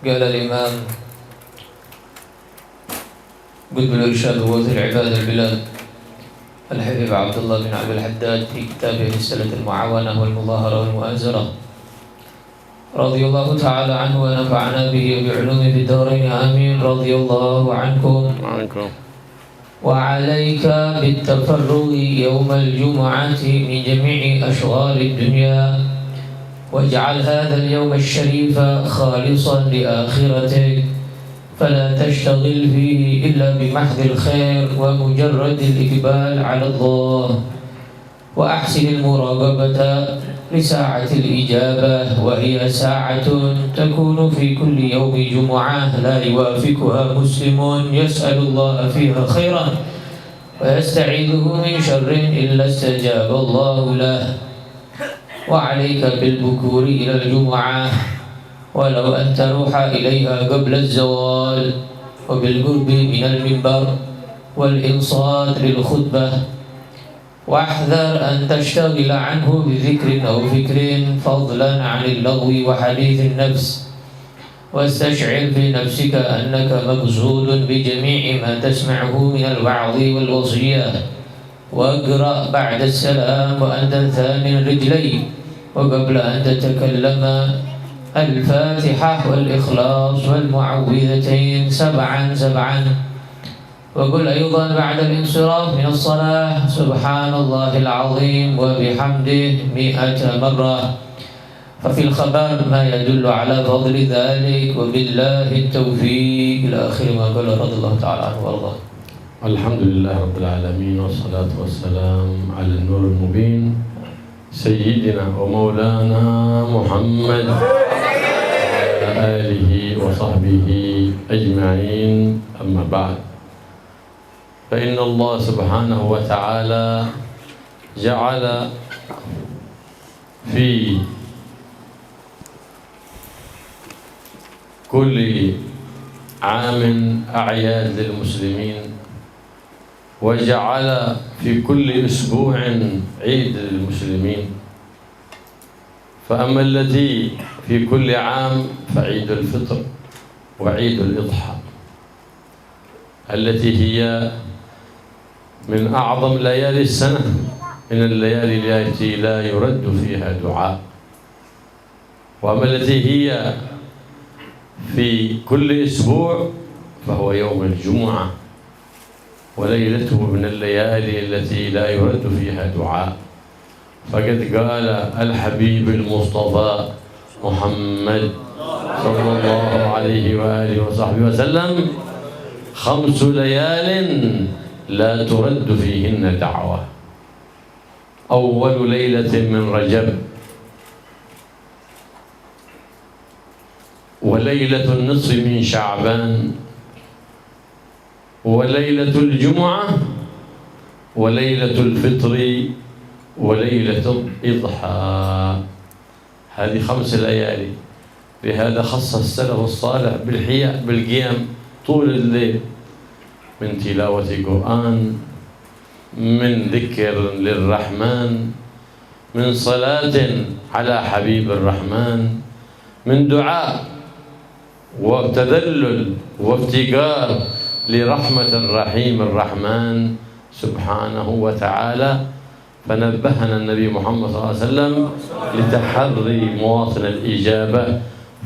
قال الإمام قطب الإرشاد وغوث العباد البلاد الحبيب عبد الله بن عبد الحداد في كتابه رسالة المعاونة والمظاهرة والمؤازرة، رضي الله تعالى عنه ونفعنا به وبعلومه في الدارين آمين. رضي الله عنكم. وعليك بالتفرغ يوم الجمعة من جميع أشغال الدنيا، واجعل هذا اليوم الشريف خالصا لآخرتك، فلا تشتغل فيه إلا بمحض الخير ومجرد الإقبال على الله، وأحسن المراقبة لساعة الإجابة، وهي ساعة تكون في كل يوم جمعة لا يوافقها مسلم يسأل الله فيها خيرا ويستعيذه من شر إلا استجاب الله له. وعليك بالبكور إلى الجمعة ولو أن تروح إليها قبل الزوال، وبالقرب من المنبر والإنصات للخطبة، واحذر أن تشتغل عنه بذكر أو فكر فضلا عن اللغو وحديث النفس، واستشعر في نفسك أنك مقصود بجميع ما تسمعه من الوعظ والوصية، واقرأ بعد السلام وأنت ثامن رجليك وقبل أن تتكلم الفاتحة والإخلاص والمعوذتين 7 وقل أيضا بعد الانصراف من الصلاة سبحان الله العظيم وبحمده 100 مرة. ففي الخبر ما يدل على فضل ذلك، وبالله التوفيق. إلى آخر ما قال رضي الله تعالى عنه وارضاه. الحمد لله رب العالمين، والصلاة والسلام على النور المبين سيدنا ومولانا محمد وعلى آله وصحبه أجمعين. أما بعد، فإن الله سبحانه وتعالى جعل في كل عام أعياد للمسلمين، وجعل في كل أسبوع عيد للمسلمين. فأما التي في كل عام فعيد الفطر وعيد الإضحى، التي هي من أعظم ليالي السنة، من الليالي التي لا يرد فيها دعاء. وأما التي هي في كل أسبوع فهو يوم الجمعة، وليلته من الليالي التي لا يرد فيها دعاء. فقد قال الحبيب المصطفى محمد صلى الله عليه وآله وصحبه وسلم: 5 ليال لا ترد فيهن دعوة. أول ليلة من رجب، وليلة النصف من شعبان، وليلة الجمعة، وليلة الفطر، وليلة الإضحى. هذه 5 ليالي. لهذا خص السلف الصالح بالقيام طول الليل، من تلاوة قرآن، من ذكر للرحمن، من صلاة على حبيب الرحمن، من دعاء وتذلل وافتقار لرحمة الرحيم الرحمن سبحانه وتعالى. فنبهنا النبي محمد صلى الله عليه وسلم لتحري مواطن الإجابة،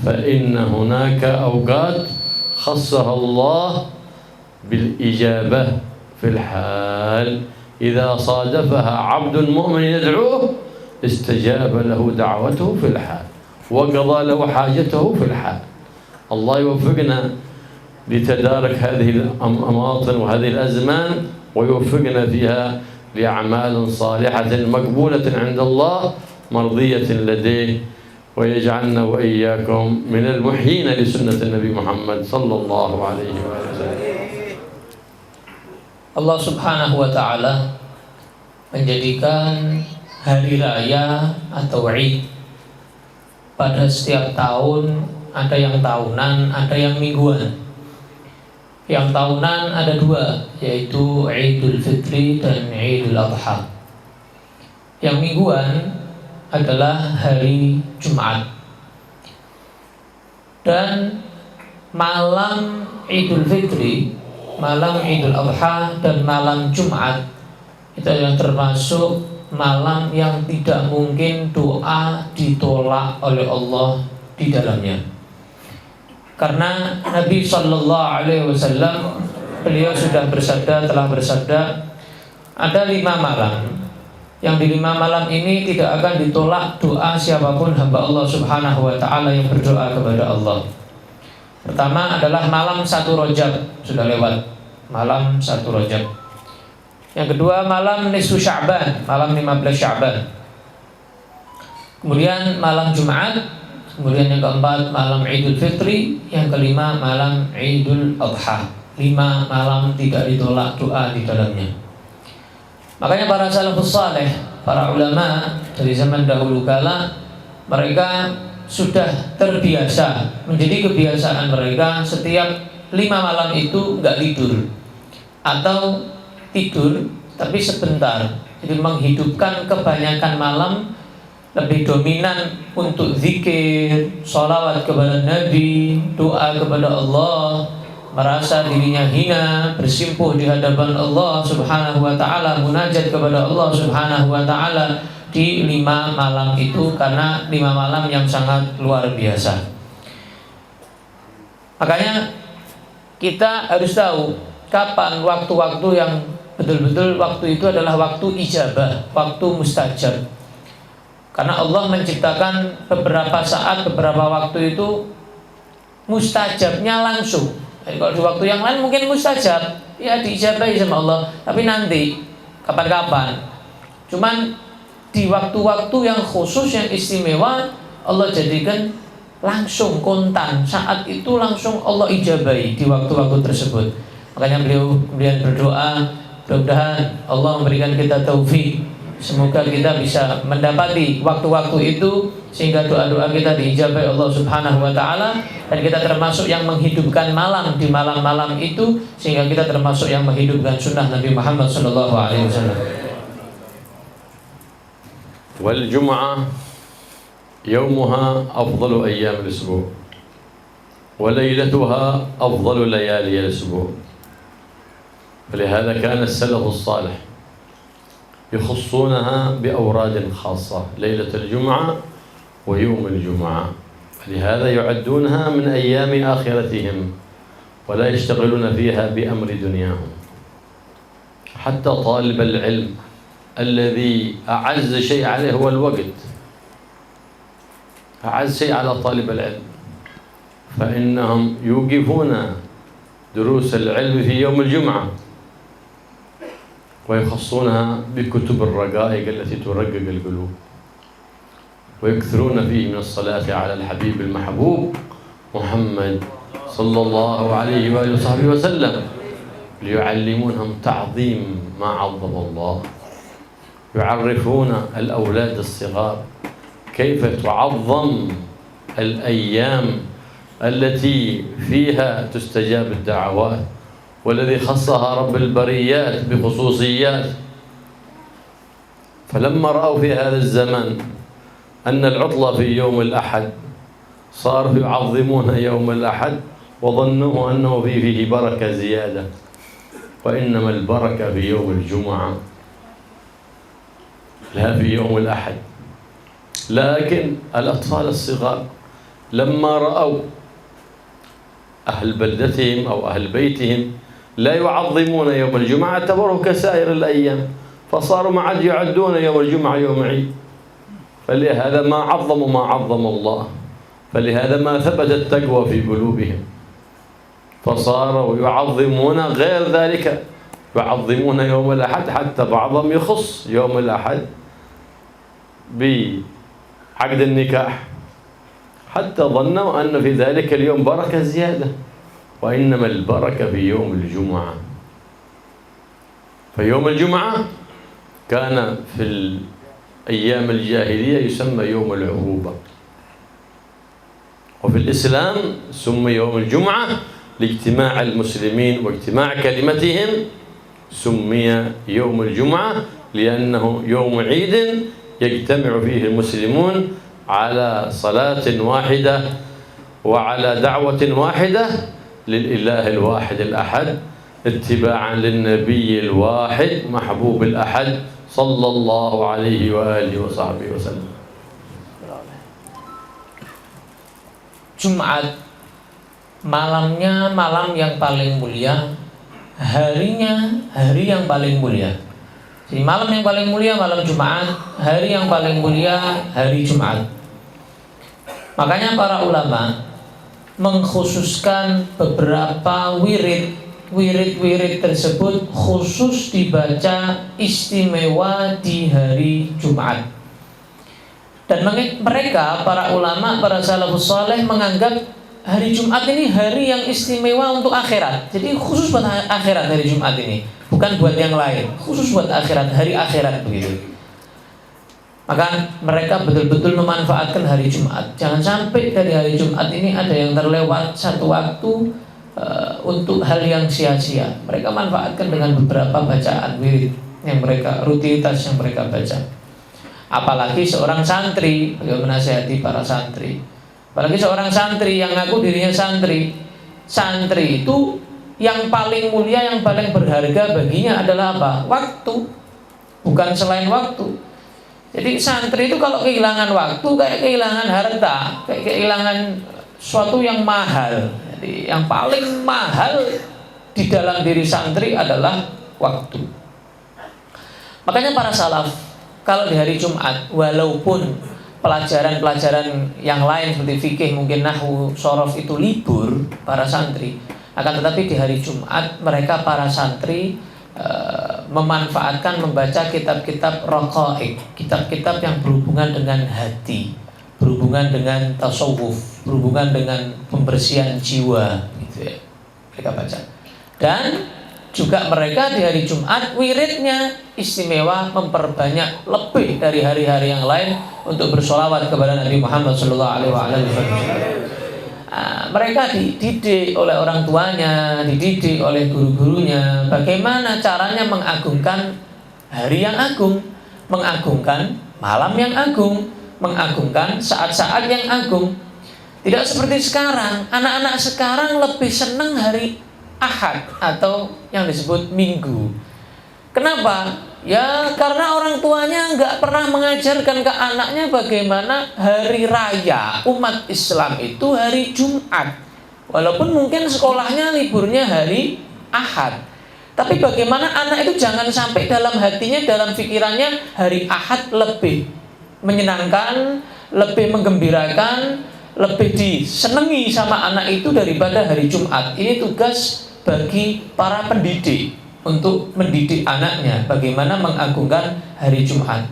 فإن هناك أوقات خصها الله بالإجابة في الحال، إذا صادفها عبد مؤمن يدعوه استجاب له دعوته في الحال، وقضى له حاجته في الحال. الله يوفقنا لتدارك هذه الأماطن وهذه الأزمان، ويوفقنا فيها لأعمال صالحة مقبولة عند الله مرضية لديه، ويجعلنا وإياكم من المحيين لسنة النبي محمد صلى الله عليه وسلم. Allah Subhanahu wa Ta'ala menjadikan hari raya atau Id pada setiap tahun. Ada yang tahunan, ada yang mingguan. Yang tahunan ada 2, yaitu Idul Fitri dan Idul Adha. Yang mingguan adalah hari Jumat. Dan malam Idul Fitri, malam Idul Adha dan malam Jumat itu yang termasuk malam yang tidak mungkin doa ditolak oleh Allah di dalamnya. Karena Nabi Shallallahu Alaihi Wasallam beliau sudah telah bersabda, ada 5 malam yang di 5 malam ini tidak akan ditolak doa siapapun hamba Allah Subhanahu Wa Taala yang berdoa kepada Allah. Pertama adalah malam 1 Rajab, sudah lewat malam 1 Rajab. Yang kedua malam nisfu Sya'ban, malam 15 Sya'ban. Kemudian malam Jumat. Kemudian yang keempat malam Idul Fitri. Yang kelima malam Idul Adha. 5 malam tidak ditolak doa di dalamnya. Makanya para salafus saleh, para ulama dari zaman dahulu kala, mereka sudah terbiasa, menjadi kebiasaan mereka setiap 5 malam itu nggak tidur, atau tidur tapi sebentar. Jadi menghidupkan kebanyakan malam, lebih dominan untuk zikir, sholawat kepada Nabi, doa kepada Allah, merasa dirinya hina, bersimpuh di hadapan Allah Subhanahu Wa Taala, munajat kepada Allah Subhanahu Wa Taala di 5 malam itu, karena 5 malam yang sangat luar biasa. Makanya kita harus tahu kapan waktu-waktu yang betul-betul waktu itu adalah waktu ijabah, waktu mustajab. Karena Allah menciptakan beberapa saat, beberapa waktu itu mustajabnya langsung. Jadi kalau di waktu yang lain mungkin mustajab, ya diijabahi sama Allah, tapi nanti kapan-kapan. Cuman di waktu-waktu yang khusus, yang istimewa, Allah jadikan langsung kontan. Saat itu langsung Allah ijabahi di waktu-waktu tersebut. Makanya beliau kemudian berdoa, mudah-mudahan Allah memberikan kita taufik, semoga kita bisa mendapati waktu-waktu itu sehingga doa-doa kita diijabahi Allah Subhanahu Wa Taala, dan kita termasuk yang menghidupkan malam di malam-malam itu, sehingga kita termasuk yang menghidupkan sunnah Nabi Muhammad Sallallahu Alaihi Wasallam. والجمعة يومها أفضل أيام الأسبوع وليلتها أفضل ليالي الأسبوع، فلهذا كان السلف الصالح يخصونها بأوراد خاصة، ليلة الجمعة ويوم الجمعة، فلهذا يعدونها من أيام آخرتهم ولا يشتغلون فيها بأمر دنياهم. حتى طالب العلم الذي أعز شيء عليه هو الوقت، أعز شيء على طالب العلم، فإنهم يوقفون دروس العلم في يوم الجمعة ويخصونها بكتب الرقائق التي ترقق القلوب، ويكثرون فيه من الصلاة على الحبيب المحبوب محمد صلى الله عليه وآله وصحبه وسلم، ليعلمونهم تعظيم ما عظم الله، يعرفون الأولاد الصغار كيف تعظم الأيام التي فيها تستجاب الدعوات، والذي خصها رب البريات بخصوصيات. فلما رأوا في هذا الزمن أن العطلة في يوم الأحد صاروا يعظمون يوم الأحد وظنوا أنه فيه بركة زيادة، وإنما البركة في يوم الجمعة لا في يوم الأحد. لكن الأطفال الصغار لما رأوا أهل بلدتهم أو أهل بيتهم لا يعظمون يوم الجمعة اعتبروه كسائر الأيام، فصاروا ما عاد يعدون يوم الجمعة يوم عيد، فلهذا ما عظموا ما عظم الله، فلهذا ما ثبت التقوى في قلوبهم، فصاروا يعظمون غير ذلك، يعظمون يوم الأحد، حتى بعضهم يخص يوم الأحد بعقد النكاح، حتى ظنوا أن في ذلك اليوم بركة زيادة، وإنما البركة في يوم الجمعة. فيوم الجمعة كان في الأيام الجاهلية يسمى يوم العروبة، وفي الإسلام سمي يوم الجمعة لاجتماع المسلمين واجتماع كلمتهم، سمي يوم الجمعة لأنه يوم عيد يجتمع فيه المسلمون على صلاة واحدة وعلى دعوة واحدة للإله الواحد الأحد اتباعا للنبي الواحد محبوب الأحد صلى الله عليه وآله وصحبه وسلم. Jumat malamnya malam yang paling mulia, harinya hari yang paling mulia. Jadi malam yang paling mulia malam Jumat, hari yang paling mulia hari Jumat. Makanya para ulama mengkhususkan beberapa wirid tersebut khusus dibaca istimewa di hari Jumat. Dan mereka para ulama, para salafus saleh menganggap hari Jumat ini hari yang istimewa untuk akhirat. Jadi khusus buat akhirat hari Jumat ini, bukan buat yang lain, khusus buat akhirat, hari akhirat begitu. Maka mereka betul-betul memanfaatkan hari Jumat. Jangan sampai dari hari Jumat ini ada yang terlewat satu waktu untuk hal yang sia-sia. Mereka manfaatkan dengan beberapa bacaan wirid yang mereka, rutinitas yang mereka baca. Apalagi seorang santri, beliau menasihati para santri. Apalagi seorang santri yang ngaku dirinya santri. Santri itu yang paling mulia, yang paling berharga baginya adalah apa? Waktu, bukan selain waktu. Jadi santri itu kalau kehilangan waktu kayak kehilangan harta, kayak kehilangan sesuatu yang mahal. Jadi yang paling mahal di dalam diri santri adalah waktu. Makanya para salaf kalau di hari Jumat, walaupun pelajaran-pelajaran yang lain seperti fikih, mungkin nahwu, shorof itu libur para santri, akan tetapi di hari Jumat mereka para santri memanfaatkan membaca kitab-kitab raqaiq, kitab-kitab yang berhubungan dengan hati, berhubungan dengan tasawuf, berhubungan dengan pembersihan jiwa, gitu ya. Mereka baca. Dan juga mereka di hari Jumat wiridnya istimewa, memperbanyak lebih dari hari-hari yang lain untuk bersolawat kepada Nabi Muhammad SAW. Mereka dididik oleh orang tuanya, dididik oleh guru-gurunya bagaimana caranya mengagungkan hari yang agung, mengagungkan malam yang agung, mengagungkan saat-saat yang agung. Tidak seperti sekarang, anak-anak sekarang lebih senang hari Ahad atau yang disebut Minggu. Kenapa? Ya karena orang tuanya nggak pernah mengajarkan ke anaknya bagaimana hari raya umat Islam itu hari Jumat. Walaupun mungkin sekolahnya liburnya hari Ahad, tapi bagaimana anak itu jangan sampai dalam hatinya, dalam pikirannya hari Ahad lebih menyenangkan, lebih menggembirakan, lebih disenangi sama anak itu daripada hari Jumat. Ini tugas bagi para pendidik untuk mendidik anaknya bagaimana mengagungkan hari Jumat.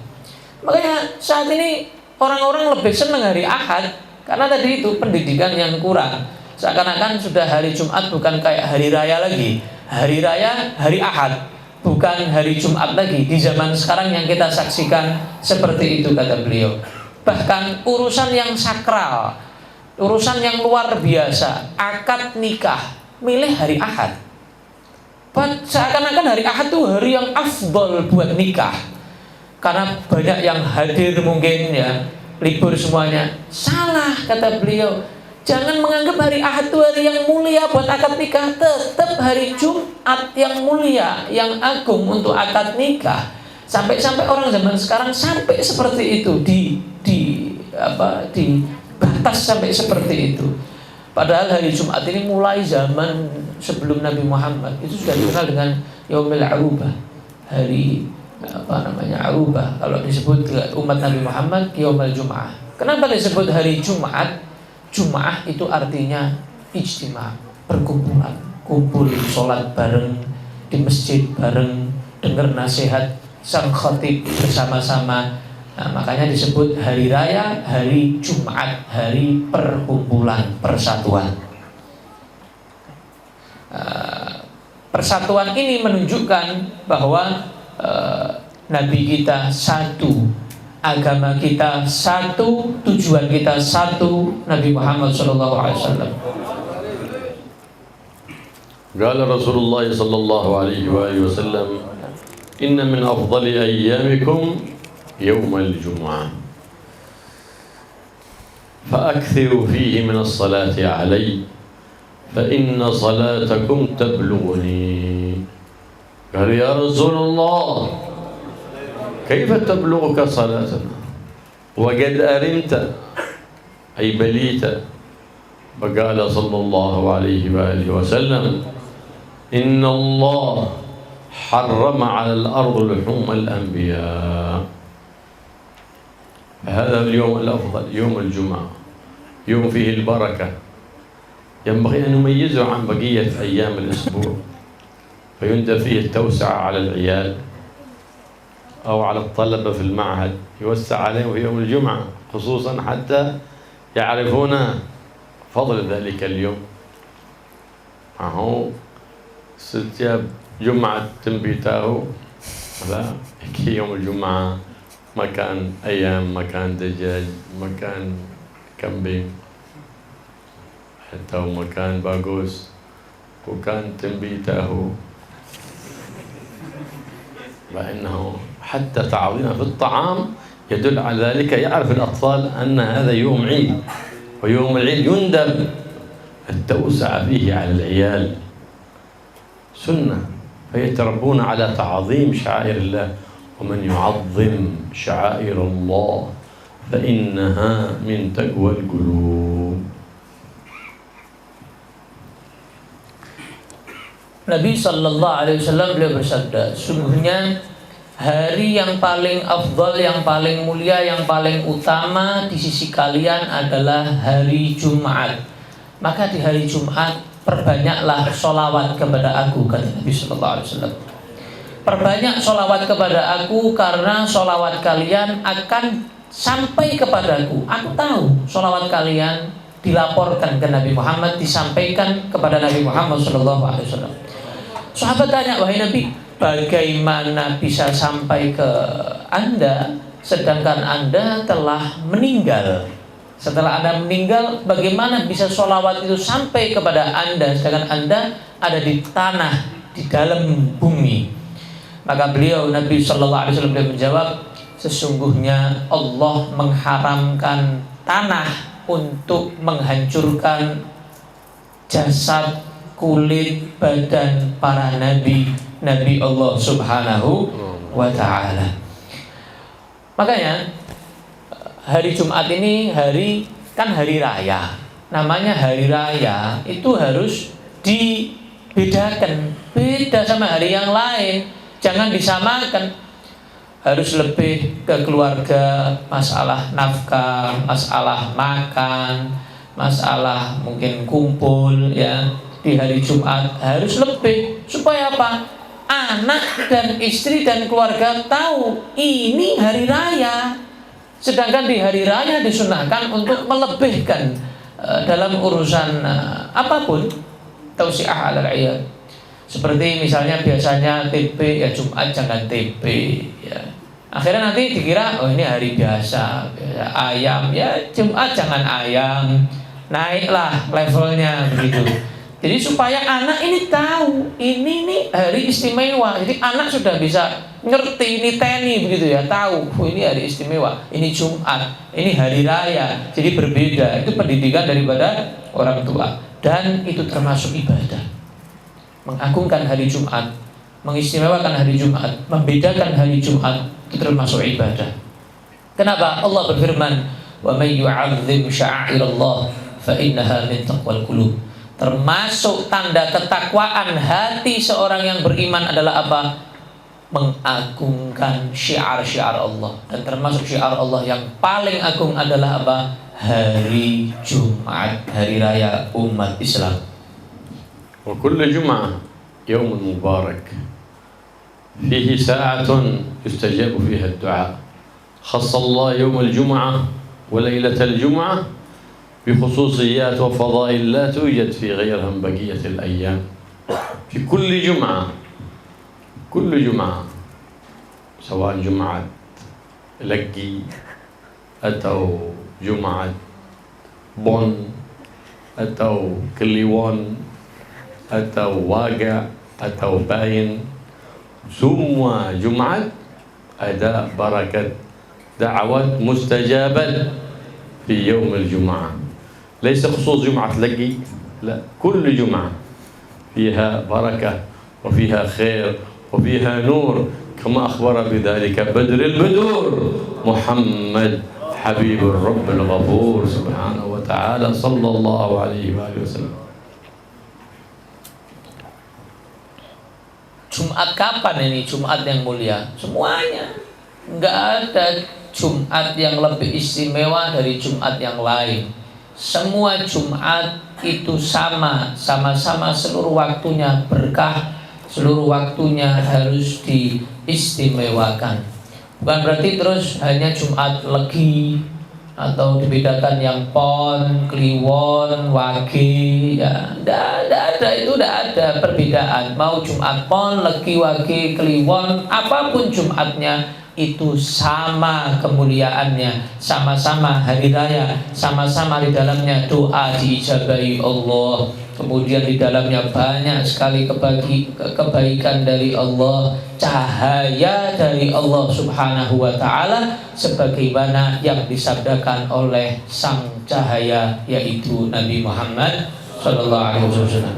Makanya saat ini orang-orang lebih senang hari Ahad karena tadi itu pendidikan yang kurang. Seakan-akan sudah hari Jumat bukan kayak hari raya lagi. Hari raya hari Ahad, bukan hari Jumat lagi. Di zaman sekarang yang kita saksikan seperti itu kata beliau. Bahkan urusan yang sakral, urusan yang luar biasa, akad nikah, milih hari Ahad. Seakan-akan hari Ahad itu hari yang afdol buat nikah. Karena banyak yang hadir mungkin ya, libur semuanya. Salah kata beliau. Jangan menganggap hari Ahad itu hari yang mulia buat akad nikah. Tetap hari Jumat yang mulia, yang agung untuk akad nikah. Sampai-sampai orang zaman sekarang sampai seperti itu, dibatas sampai seperti itu. Padahal hari Jumat ini mulai zaman sebelum Nabi Muhammad itu sudah dikenal dengan Yaumil Arubah, hari Arubah. Kalau disebut umat Nabi Muhammad Yaumil Jum'ah. Kenapa disebut hari Jumat? Jum'ah itu artinya ijtima, perkumpulan, kumpul sholat bareng di masjid bareng, dengar nasihat sang khatib bersama-sama. Nah, makanya disebut hari raya, hari Jumat, hari perkumpulan, persatuan. Persatuan ini menunjukkan bahwa Nabi kita satu, agama kita satu, tujuan kita satu, Nabi Muhammad SAW. Qala Rasulullah sallallahu alaihi wasallam, inna min afdali ayyamikum يوم الجمعة فأكثروا فيه من الصلاة علي فإن صلاتكم تبلغني. قال يا رسول الله كيف تبلغك صلاتنا وقد أرمت أي بليت؟ فقال صلى الله عليه وآله وسلم إن الله حرم على الأرض لحوم الأنبياء. هذا اليوم الأفضل، يوم الجمعة، يوم فيه البركة، ينبغي أن نميزه عن بقية أيام الأسبوع، فيندى فيه التوسعة على العيال أو على الطلبة في المعهد، يوسع عليهم في يوم الجمعة خصوصا حتى يعرفون فضل ذلك اليوم. أهو setiap Jumat tempitahu يوم الجمعة makan ayam, makan dajjal, makan kambing atau makan bagus, bukan tempitahu. فإنه حتى تعظيمه في الطعام يدل على ذلك. يعرف الأطفال أن هذا يوم عيد، ويوم العيد يندب التوسع فيه على العيال سنة، فيتربون على تعظيم شعائر الله. ومن يعظم شعائر الله فإنها من تقوى القلوب. Nabi Sallallahu Alaihi Wasallam beliau bersabda, sungguhnya hari yang paling afdal, yang paling mulia, yang paling utama di sisi kalian adalah hari Jumat. Maka di hari Jumat perbanyaklah sholawat kepada aku, kata Nabi Sallallahu Alaihi Wasallam. Perbanyak sholawat kepada aku karena sholawat kalian akan sampai kepadaku. Aku tahu sholawat kalian dilaporkan ke Nabi Muhammad, disampaikan kepada Nabi Muhammad Sallallahu Alaihi Wasallam. Sahabat tanya, wahai Nabi, bagaimana bisa sampai ke Anda sedangkan Anda telah meninggal? Setelah Anda meninggal, bagaimana bisa sholawat itu sampai kepada Anda sedangkan Anda ada di tanah, di dalam bumi? Maka beliau, Nabi Sallallahu Alaihi Wasallam, beliau menjawab, sesungguhnya Allah mengharamkan tanah untuk menghancurkan jasad, kulit, badan para nabi Allah Subhanahu wa ta'ala. Makanya hari Jumat ini hari raya. Namanya hari raya itu harus dibedakan, beda sama hari yang lain, jangan disamakan. Harus lebih ke keluarga, masalah nafkah, masalah makan, masalah mungkin kumpul ya. Di hari Jumat harus lebih, supaya apa? Anak dan istri dan keluarga tahu ini hari raya. Sedangkan di hari raya disunahkan untuk melebihkan dalam urusan apapun, tausiah alal iyal. Seperti misalnya biasanya TP, ya Jumat jangan TP ya. Akhirnya nanti dikira oh ini hari biasa ayam, ya Jumat jangan ayam. Naiklah levelnya begitu. Jadi supaya anak ini tahu ini nih hari istimewa. Jadi anak sudah bisa ngerti ini teni begitu ya, tahu oh ini hari istimewa, ini Jumat, ini hari raya. Jadi berbeda. Itu pendidikan daripada orang tua dan itu termasuk ibadah. Mengagungkan hari Jumat, mengistimewakan hari Jumat, membedakan hari Jumat itu termasuk ibadah. Kenapa? Allah berfirman, "Wa may yu'azzim sya'airallah fa innaha min taqwal qulub." Termasuk tanda ketakwaan hati seorang yang beriman adalah apa? Mengagungkan syiar-syiar Allah. Dan termasuk syiar Allah yang paling agung adalah apa? Hari Jumat, hari raya umat Islam. وكل جمعة يوم مبارك فيه ساعة يستجاب فيها الدعاء. خص الله يوم الجمعة وليلة الجمعة بخصوصيات وفضائل لا توجد في غيرها من بقية الأيام. في كل جمعة سواء جمعة لقي أو جمعة بون أو كليوان atau waga atau bain, semua Jumat ada barakat da'awat mustajabat في يوم الجمعة، ليس خصوص جمعة لقي، لا، كل جمعة فيها بركة وفيها خير وفيها نور، كما أخبر بذلك بدر البدور محمد حبيب الرب الغفور سبحانه وتعالى صلى الله عليه وآله وسلم. Jumat kapan ini Jumat yang mulia? Semuanya. Nggak ada Jumat yang lebih istimewa dari Jumat yang lain. Semua Jumat itu sama-sama seluruh waktunya berkah, seluruh waktunya harus diistimewakan. Bukan berarti terus hanya Jumat Legi atau dibedakan yang Pon, Kliwon, Wage, ya, tidak ada, itu tidak ada perbedaan. Mau Jumat Pon, Legi, Wage, Kliwon, apapun Jumatnya itu sama kemuliaannya, sama-sama hari raya, sama-sama di dalamnya doa diijabahi Allah. Kemudian di dalamnya banyak sekali kebaikan dari Allah, cahaya dari Allah Subhanahu wa ta'ala, sebagaimana yang disabdakan oleh sang cahaya, yaitu Nabi Muhammad sallallahu alaihi wasallam.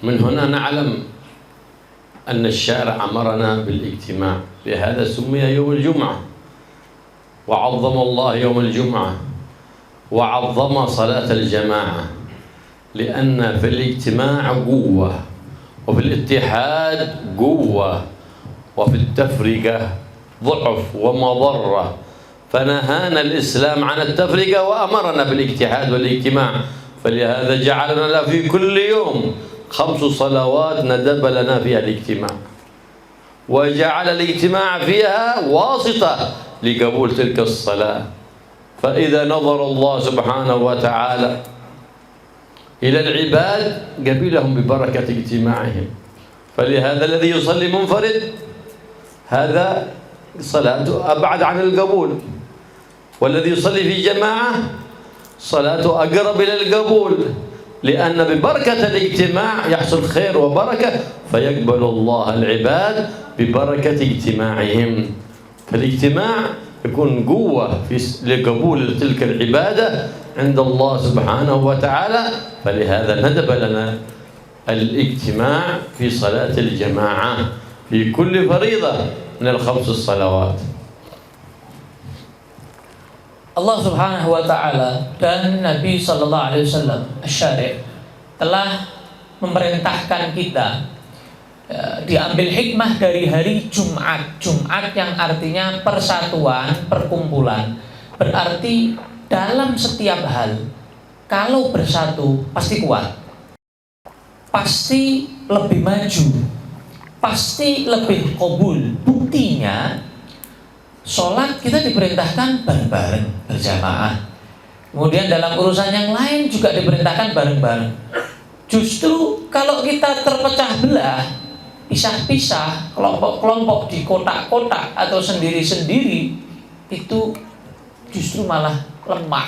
من هنا نعلم أن الشارع أمرنا بالاجتماع، لهذا سمي يوم الجمعة، وعظم الله يوم الجمعة، وعظم صلاة الجماعة، لأن في الاجتماع قوة، وفي الاتحاد قوة، وفي التفرقة ضعف ومضرة، فنهانا الإسلام عن التفرقة وأمرنا بالاتحاد والاجتماع، فلهذا جعلنا في كل يوم 5 صلوات ندب لنا فيها الاجتماع، وجعل الاجتماع فيها واسطة لقبول تلك الصلاة. فإذا نظر الله سبحانه وتعالى إلى العباد قبلهم ببركة اجتماعهم، فلهذا الذي يصلي منفرد هذا صلاته أبعد عن القبول، والذي يصلي في جماعة صلاته أقرب إلى القبول، لأن ببركة الاجتماع يحصل خير وبركة، فيقبل الله العباد ببركة اجتماعهم. فالاجتماع يكون قوة لقبول تلك العبادة عند الله سبحانه وتعالى، فلهذا ندب لنا الاجتماع في صلاة الجماعة في كل فريضة من ال5 الصلوات. Allah Subhanahu wa ta'ala dan Nabi sallallahu alaihi wasallam asy-syari' telah memerintahkan kita, diambil hikmah dari hari Jumat. Jumat yang artinya persatuan, perkumpulan. Berarti dalam setiap hal kalau bersatu pasti kuat, pasti lebih maju, pasti lebih qabul. Buktinya sholat kita diperintahkan bareng-bareng, berjamaah. Kemudian dalam urusan yang lain juga diperintahkan bareng-bareng. Justru kalau kita terpecah belah, pisah-pisah, kelompok-kelompok di kotak-kotak atau sendiri-sendiri, itu justru malah lemah.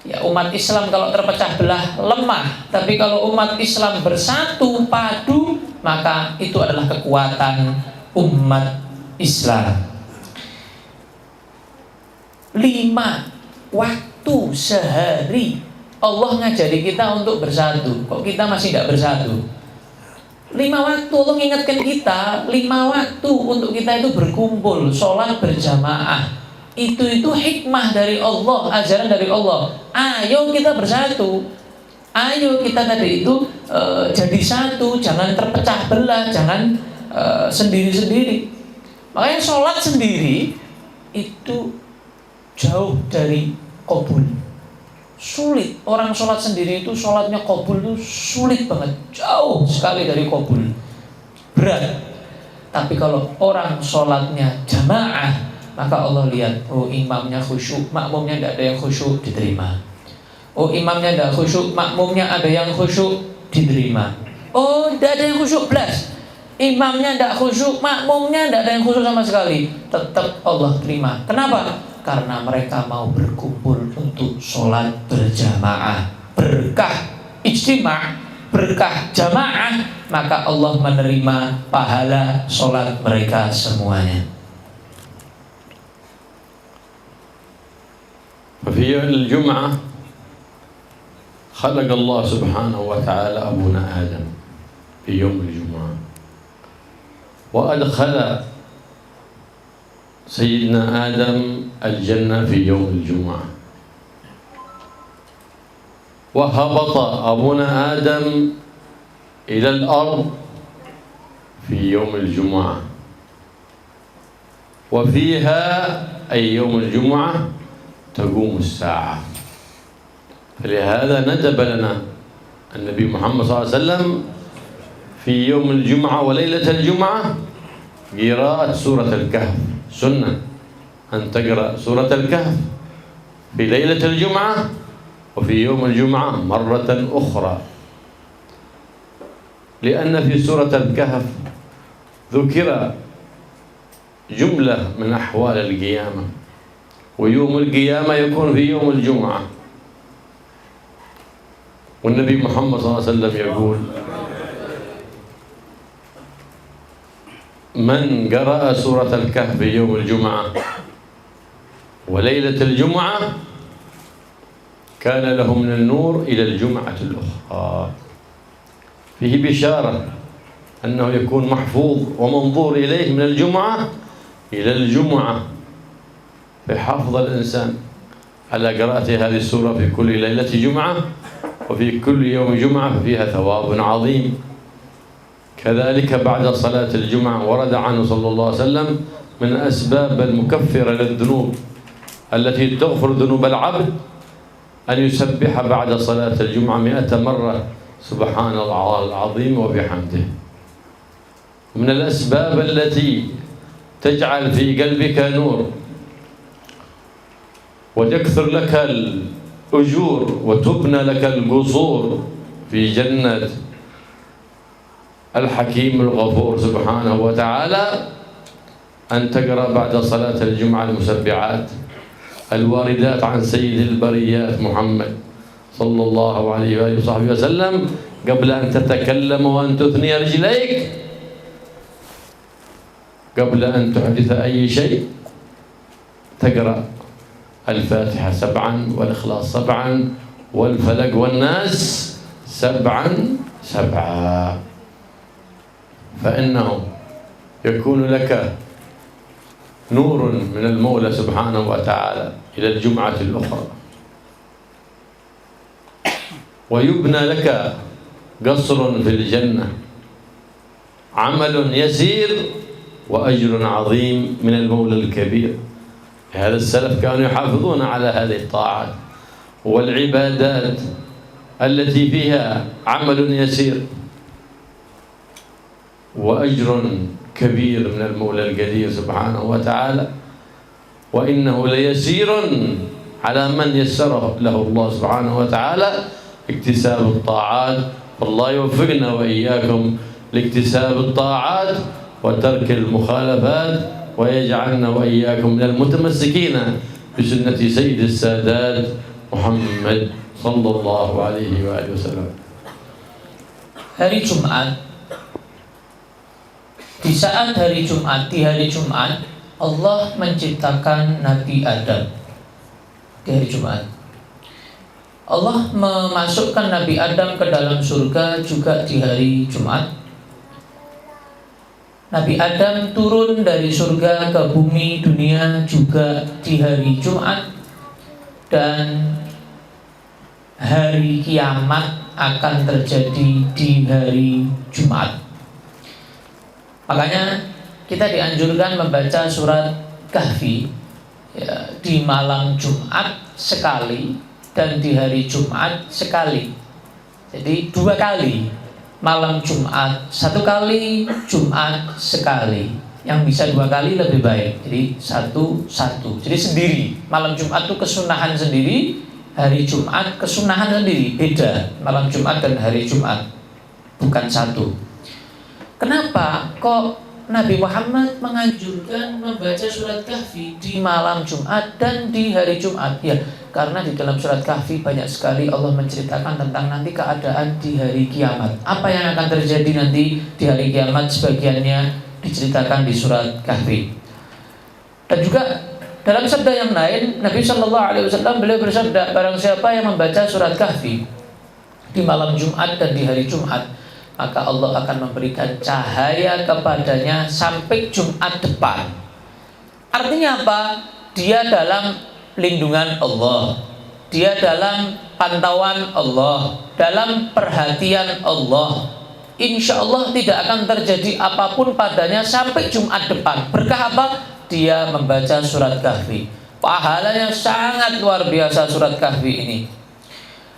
Ya, umat Islam kalau terpecah belah lemah, tapi kalau umat Islam bersatu padu, maka itu adalah kekuatan umat Islam. 5 waktu sehari Allah ngajari kita untuk bersatu. Kok kita masih tidak bersatu? 5 waktu Allah mengingatkan kita, 5 waktu untuk kita itu berkumpul, sholat berjamaah. Itu hikmah dari Allah, ajaran dari Allah. Ayo kita bersatu. Ayo kita tadi itu jadi satu, jangan terpecah belah, jangan sendiri-sendiri. Makanya sholat sendiri itu jauh dari qabul, sulit. Orang sholat sendiri itu sholatnya qabul itu sulit banget, jauh sekali dari qabul, berat. Tapi kalau orang sholatnya jamaah, maka Allah lihat, oh imamnya khusyuk, makmumnya tidak ada yang khusyuk, diterima. Oh imamnya tidak khusyuk, makmumnya ada yang khusyuk, diterima. Oh tidak ada yang khusyuk belas, imamnya tidak khusyuk, makmumnya tidak ada yang khusyuk sama sekali, tetap Allah terima. Kenapa? Karena mereka mau berkumpul untuk sholat berjamaah. Berkah ijtima', berkah jamaah, maka Allah menerima pahala sholat mereka semuanya. ففي الجمعة خلق الله سبحانه وتعالى أبونا آدم في يوم الجمعة، وأدخل سيدنا آدم الجنة في يوم الجمعة، وهبط أبونا آدم إلى الأرض في يوم الجمعة، وفيها أي يوم الجمعة تقوم الساعة. فلهذا ندب لنا النبي محمد صلى الله عليه وسلم في يوم الجمعة وليلة الجمعة قراءة سورة الكهف. سنة أن تقرأ سورة الكهف في ليلة الجمعة وفي يوم الجمعة مرة أخرى، لأن في سورة الكهف ذكر جملة من أحوال القيامة، ويوم القيامة يكون في يوم الجمعة. والنبي محمد صلى الله عليه وسلم يقول: من قرأ سورة الكهف في يوم الجمعة وليلة الجمعة كان له من النور إلى الجمعة الأخرى. فيه بشارة أنه يكون محفوظ ومنظور إليه من الجمعة إلى الجمعة، فحافظ الإنسان على قراءة هذه السورة في كل ليلة جمعة وفي كل يوم جمعة، ففيها ثواب عظيم. كذلك بعد صلاة الجمعة ورد عنه صلى الله عليه وسلم من أسباب المكفرة للذنوب التي تغفر ذنوب العبد أن يسبح بعد صلاة الجمعة 100 مرة سبحان الله العظيم وبحمده. من الأسباب التي تجعل في قلبك نور وتكثر لك الأجور وتبنى لك القصور في جنة الحكيم الغفور سبحانه وتعالى أن تقرأ بعد صلاة الجمعة المسبحات الواردات عن سيد البريات محمد صلى الله عليه وآله وصحبه وسلم قبل أن تتكلم وأن تثني رجليك، قبل أن تحدث أي شيء تقرأ الفاتحة 7 والإخلاص 7 والفلق والناس 7 فإنه يكون لك نور من المولى سبحانه وتعالى إلى الجمعة الأخرى، ويبنى لك قصر في الجنة، عمل يسير وأجر عظيم من المولى الكبير. هذا السلف كانوا يحافظون على هذه الطاعات والعبادات التي فيها عمل يسير وأجر كبير من المولى القدير سبحانه وتعالى، وإنه ليسير على من يسره له الله سبحانه وتعالى اكتساب الطاعات. والله يوفقنا وإياكم لاكتساب الطاعات وترك المخالفات، ويجعلنا وإياكم من المتمسكين بسنة سيد السادات محمد صلى الله عليه وآله وسلم. Hari Jumat, di saat hari Jumat, di hari Jumat Allah menciptakan Nabi Adam. Di hari Jumat Allah memasukkan Nabi Adam ke dalam surga juga di hari Jumat. Nabi Adam turun dari surga ke bumi dunia juga di hari Jumat, dan hari kiamat akan terjadi di hari Jumat. Makanya kita dianjurkan membaca surat Kahfi ya, di malam Jumat sekali dan di hari Jumat sekali. Jadi 2 kali. Malam Jumat 1 kali, Jumat sekali. Yang bisa 2 kali lebih baik. Jadi 1. Jadi sendiri. Malam Jumat itu kesunahan sendiri, hari Jumat kesunahan sendiri. Beda malam Jumat dan hari Jumat, bukan satu. Kenapa kok Nabi Muhammad menganjurkan membaca surat Kahfi di malam Jumat dan di hari Jumat? Ya, karena di dalam surat Kahfi banyak sekali Allah menceritakan tentang nanti keadaan di hari kiamat. Apa yang akan terjadi nanti di hari kiamat, sebagiannya diceritakan di surat Kahfi. Dan juga dalam sabda yang lain Nabi Shallallahu Alaihi Wasallam beliau bersabda, barang siapa yang membaca surat Kahfi di malam Jumat dan di hari Jumat, maka Allah akan memberikan cahaya kepadanya sampai Jumat depan. Artinya apa? Dia dalam lindungan Allah, dia dalam pantauan Allah, dalam perhatian Allah. Insya Allah tidak akan terjadi apapun padanya sampai Jumat depan. Berkah apa? Dia membaca surat Kahfi. Pahalanya sangat luar biasa surat Kahfi ini.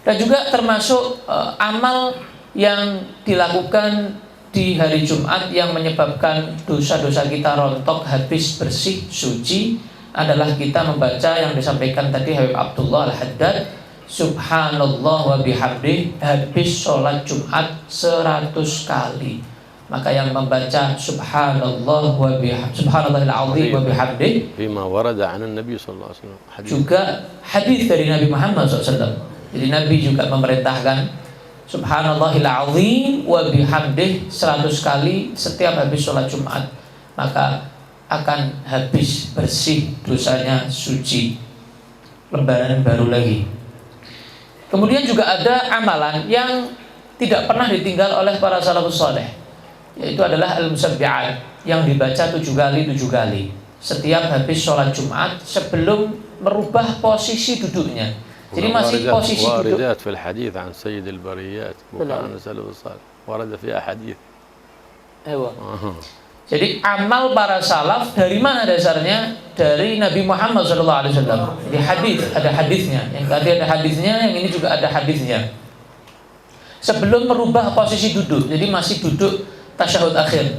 Dan juga termasuk amal yang dilakukan di hari Jumat yang menyebabkan dosa-dosa kita rontok, habis, bersih, suci, adalah kita membaca yang disampaikan tadi Habib Abdullah Al-Haddad, Subhanallah wa bihamdih, habis sholat Jumat 100 kali. Maka yang membaca Subhanallah wa bihamdih, Subhanallahil azim wa bihamdih, bima warada 'an Nabi sallallahu alaihi wasallam, juga hadis dari Nabi Muhammad SAW. Jadi Nabi juga memerintahkan Subhanallahil azim wa bihamdih 100 kali setiap habis sholat Jumat, maka akan habis, bersih dosanya, suci, lembaran baru lagi. Kemudian juga ada amalan yang tidak pernah ditinggal oleh para salafus saleh, yaitu adalah al-musabbihat yang dibaca 7 kali setiap habis sholat Jumat sebelum merubah posisi duduknya. Jadi masih posisi duduk. Waridat fil hadits an sayyid al-bariyat bukan salafus saleh, warada fi ahadits. Jadi amal para salaf dari mana dasarnya? Dari Nabi Muhammad SAW. Di hadis, ada hadisnya. Yang tadi ada hadisnya, yang ini juga ada hadisnya. Sebelum merubah posisi duduk, jadi masih duduk tasyahud akhir.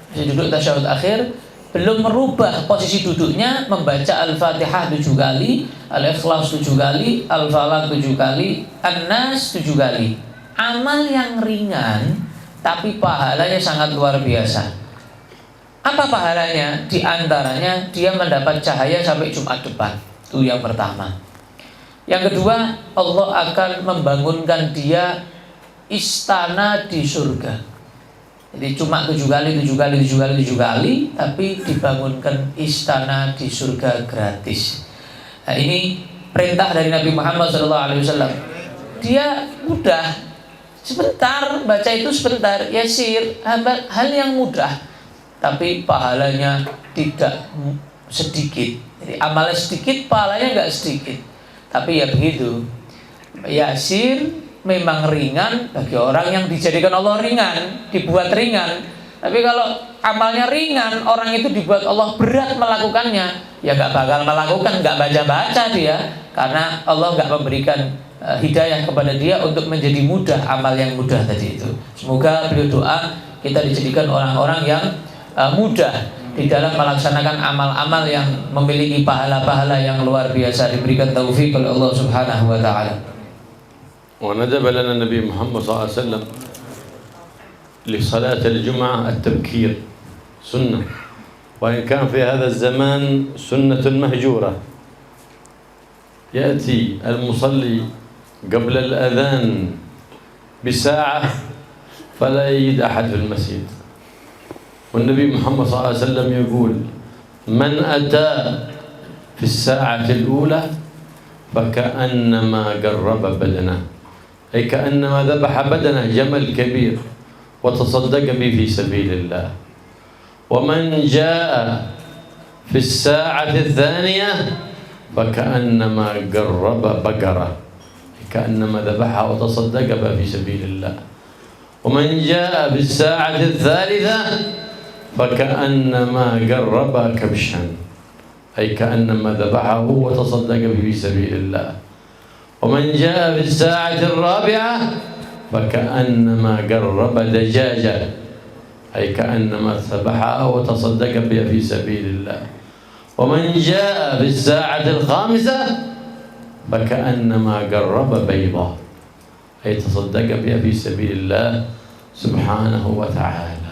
Masih duduk tasyahud akhir, belum merubah posisi duduknya, membaca Al-Fatihah 7 kali, Al-Ikhlas 7 kali, Al-Falaq 7 kali, An-Nas 7 kali. Amal yang ringan, tapi pahalanya sangat luar biasa. Apa pahalanya? Di antaranya dia mendapat cahaya sampai Jumat depan. Itu yang pertama. Yang kedua, Allah akan membangunkan dia istana di surga. Jadi cuma 7 kali, tapi dibangunkan istana di surga gratis. Nah, ini perintah dari Nabi Muhammad SAW. Dia mudah, sebentar baca itu sebentar, yasir, hal yang mudah. Tapi pahalanya tidak sedikit. Jadi amalnya sedikit, pahalanya enggak sedikit. Tapi ya begitu. Yasir memang ringan bagi orang yang dijadikan Allah ringan, dibuat ringan. Tapi kalau amalnya ringan, orang itu dibuat Allah berat melakukannya, ya enggak bakal melakukan, enggak baca-baca dia, karena Allah enggak memberikan hidayah kepada dia untuk menjadi mudah amal yang mudah tadi itu. Semoga beliau doa kita dijadikan orang-orang yang mudah di dalam melaksanakan amal-amal yang memiliki pahala-pahala yang luar biasa, diberikan taufik oleh Allah Subhanahu wa taala. Wa nadaba lana Nabi Muhammad sallallahu alaihi wasallam li salat al-jum'ah at-tabkir sunnah, wa in kan fi hadha az-zaman sunnatun mahjura. Yati al-musalli qabla al-adhan بساعة فلا يجد أحد في المسجد. والنبي محمد صلى الله عليه وسلم يقول من أتى في الساعة الأولى فكأنما قرب بدنه، أي كأنما ذبح بدنه جمل كبير وتصدق به في سبيل الله. ومن جاء في الساعة الثانية فكأنما قرب بقرة، كأنما ذبحها وتصدق بها في سبيل الله. ومن جاء في الساعة الثالثة فكأنما قرب كبشا، أي كأنما ذبحه وتصدق به في سبيل الله. ومن جاء في الساعة الرابعة فكأنما قرب دجاجة، أي كأنما ذبحها وتصدق بها في سبيل الله. ومن جاء في الساعة الخامسة فكأنما قرب بيضة، أي تصدق بها في سبيل الله سبحانه وتعالى.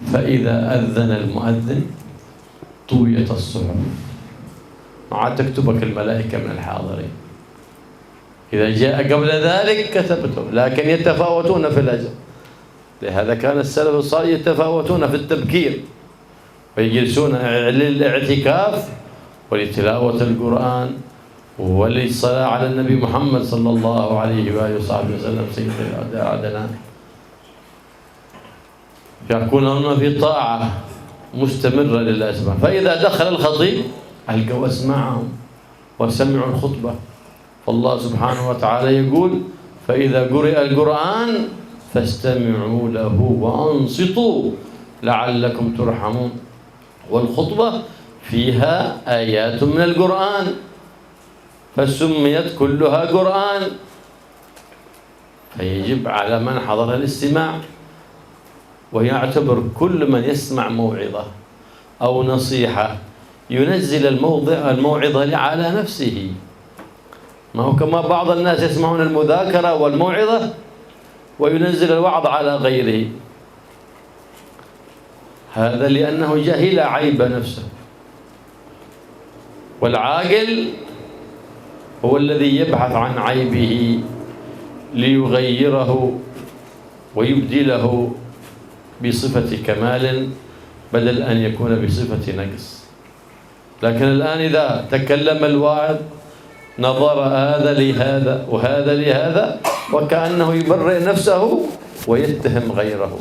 فإذا أذن المؤذن طويت الصحف، وعاد تكتبك الملائكة من الحاضرين. إذا جاء قبل ذلك كتبته، لكن يتفاوتون في الأجر. لهذا كان السلف الصالح يتفاوتون في التبكير، ويجلسون للاعتكاف ولتلاوة القرآن وللصلاة على النبي محمد صلى الله عليه وآله وصحبه وسلم سيد الأعداء يكونون في طاعة مستمرة لله سبحانه. فإذا دخل الخطيب الجوس معهم وسمعوا الخطبة، فالله سبحانه وتعالى يقول: فإذا قرئ القرآن فاستمعوا له وأنصتوا لعلكم ترحمون. والخطبة فيها آيات من القرآن فسميت كلها قرآن، فيجب على من حضر الاستماع، ويعتبر كل من يسمع موعظة أو نصيحة ينزل الموعظة على نفسه. ما هو كما بعض الناس يسمعون المذاكرة والموعظة وينزل الوعظ على غيره، هذا لأنه جهل عيب نفسه. والعاقل هو الذي يبحث عن عيبه ليغيره ويبدله بصفة كمال بدل أن يكون بصفة نقص. لكن الآن إذا تكلم الواعظ نظر هذا لهذا وهذا لهذا وكأنه يبرئ نفسه ويتهم غيره.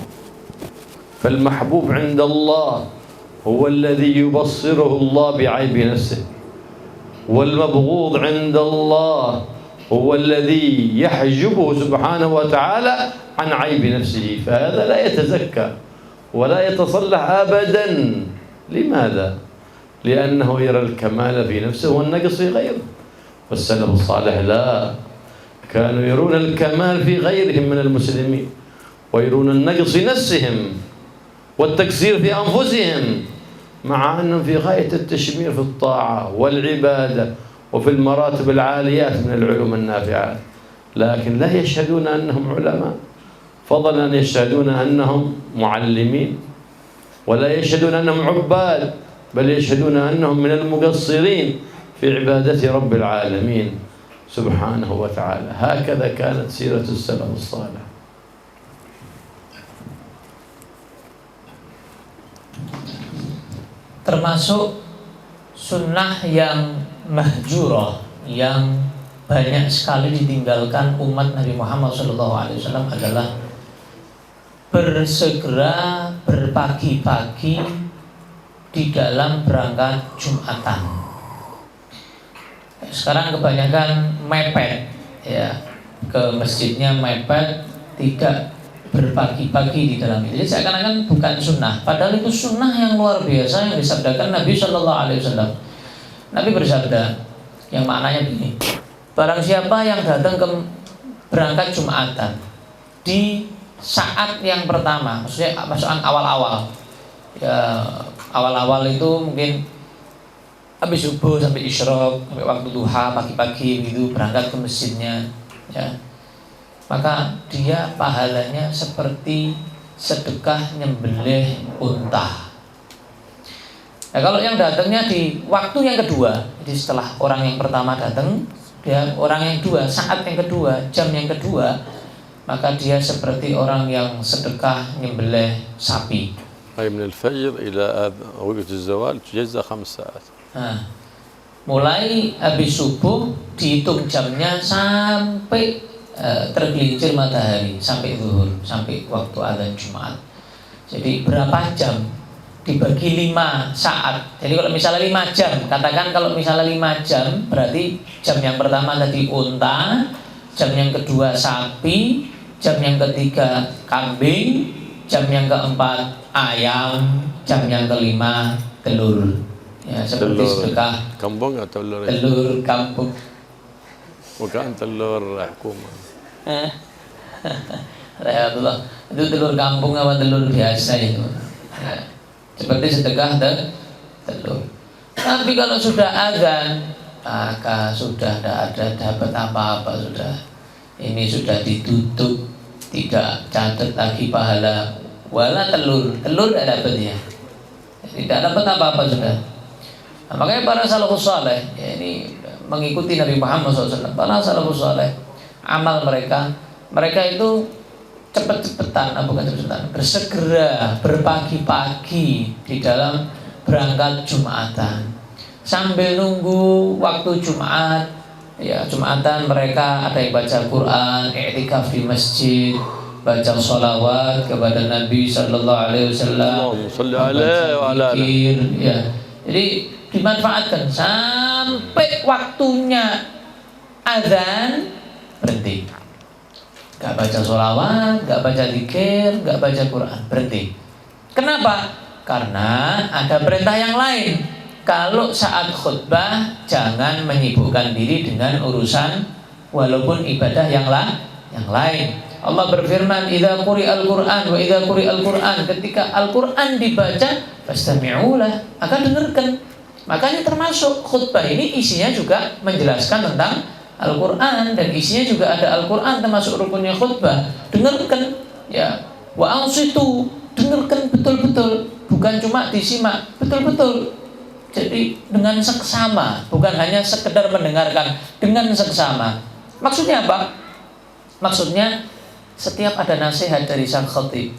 فالمحبوب عند الله هو الذي يبصره الله بعيب نفسه، والمبغوض عند الله هو الذي يحجبه سبحانه وتعالى عن عيب نفسه، فهذا لا يتزكى ولا يتصلح أبدا. لماذا؟ لأنه يرى الكمال في نفسه والنقص في غيره. والسلف الصالح لا، كانوا يرون الكمال في غيرهم من المسلمين ويرون النقص في نفسهم والتقصير في أنفسهم، مع أنهم في غاية التشمير في الطاعة والعبادة وفي المراتب العاليات من العلوم النافعات، لكن لا يشهدون أنهم علماء، فضلا أن يشهدون أنهم معلمين، ولا يشهدون أنهم عباد، بل يشهدون أنهم من المقصرين في عبادة رب العالمين سبحانه وتعالى. هكذا كانت سيرة السلف الصالح. Termasuk sunnah yang mahjurah, yang banyak sekali ditinggalkan umat Nabi Muhammad SAW adalah bersegera berpagi-pagi di dalam berangkat Jumatan. Sekarang kebanyakan mepet, ya, ke masjidnya mepet, tidak berpagi-pagi di dalam itu. Jadi seakan-akan bukan sunnah, padahal itu sunnah yang luar biasa yang disabdakan Nabi SAW. Nabi bersabda yang maknanya begini: barang siapa yang datang ke berangkat Jumatan di saat yang pertama, maksudnya masukan awal-awal, ya, awal-awal itu mungkin habis subuh sampai isyraq, sampai waktu duha, pagi-pagi gitu berangkat ke masjidnya, ya, maka dia pahalanya seperti sedekah nyembelih unta. Nah, kalau yang datangnya di waktu yang kedua, jadi setelah orang yang pertama datang, dia orang yang kedua, saat yang kedua, jam yang kedua, maka dia seperti orang yang sedekah nyembelih sapi. من الفجر إلى وقت الزوال تجزأ 5 ساعات. Nah, mulai habis subuh dihitung jamnya sampai tergelincir matahari, sampai zuhur, sampai waktu adzan Jumat. Jadi berapa jam? Dibagi 5 saat. Jadi kalau misalnya 5 jam, katakan kalau misalnya 5 jam, berarti jam yang pertama tadi unta, jam yang kedua sapi, jam yang ketiga kambing, jam yang keempat ayam, jam yang kelima telur. Ya, seperti sedekah kampung atau telur? Telur kampung. Bukan telur حكومة. Rahmatullah. Itu telur kampung apa telur biasa itu? Ya, seperti sedekah telur. Tapi kalau sudah azan, maka sudah tidak ada dapat apa-apa, sudah ini sudah ditutup, tidak catat lagi pahala, wala telur tidak dapat ya, tidak dapat apa-apa sudah. Nah, makanya para salafus saleh, ya, ini mengikuti Nabi Muhammad SAW. Para salafus saleh, amal mereka itu cepat-cepatan, bukan cepat-cepatan, bersegera berpagi-pagi di dalam berangkat Jumatan. sambil nunggu waktu Jumat, ya Jumatan mereka ada yang baca Quran, i'tikaf di masjid, baca sholawat kepada Nabi Sallallahu Alaihi Wasallam, zikir, ya. Jadi dimanfaatkan sampai waktunya azan berhenti. Gak baca sholawat, gak baca zikir, gak baca Quran, berhenti. Kenapa? Karena ada perintah yang lain. Kalau saat khutbah jangan menyibukkan diri dengan urusan walaupun ibadah yang lain. Allah berfirman, "Idza quri'al Qur'an wa idza quri'al Qur'an." Ketika Al-Qur'an dibaca, fastami'u lah, akan dengarkan. Makanya termasuk khutbah ini isinya juga menjelaskan tentang Al-Quran, dan isinya juga ada Al-Quran termasuk rukunnya khutbah. Dengarkan, ya. Wa ansitu, dengarkan betul-betul, bukan cuma disimak, betul-betul. Jadi dengan seksama, bukan hanya sekedar mendengarkan, dengan seksama. Maksudnya apa? Maksudnya setiap ada nasihat dari sang khatib,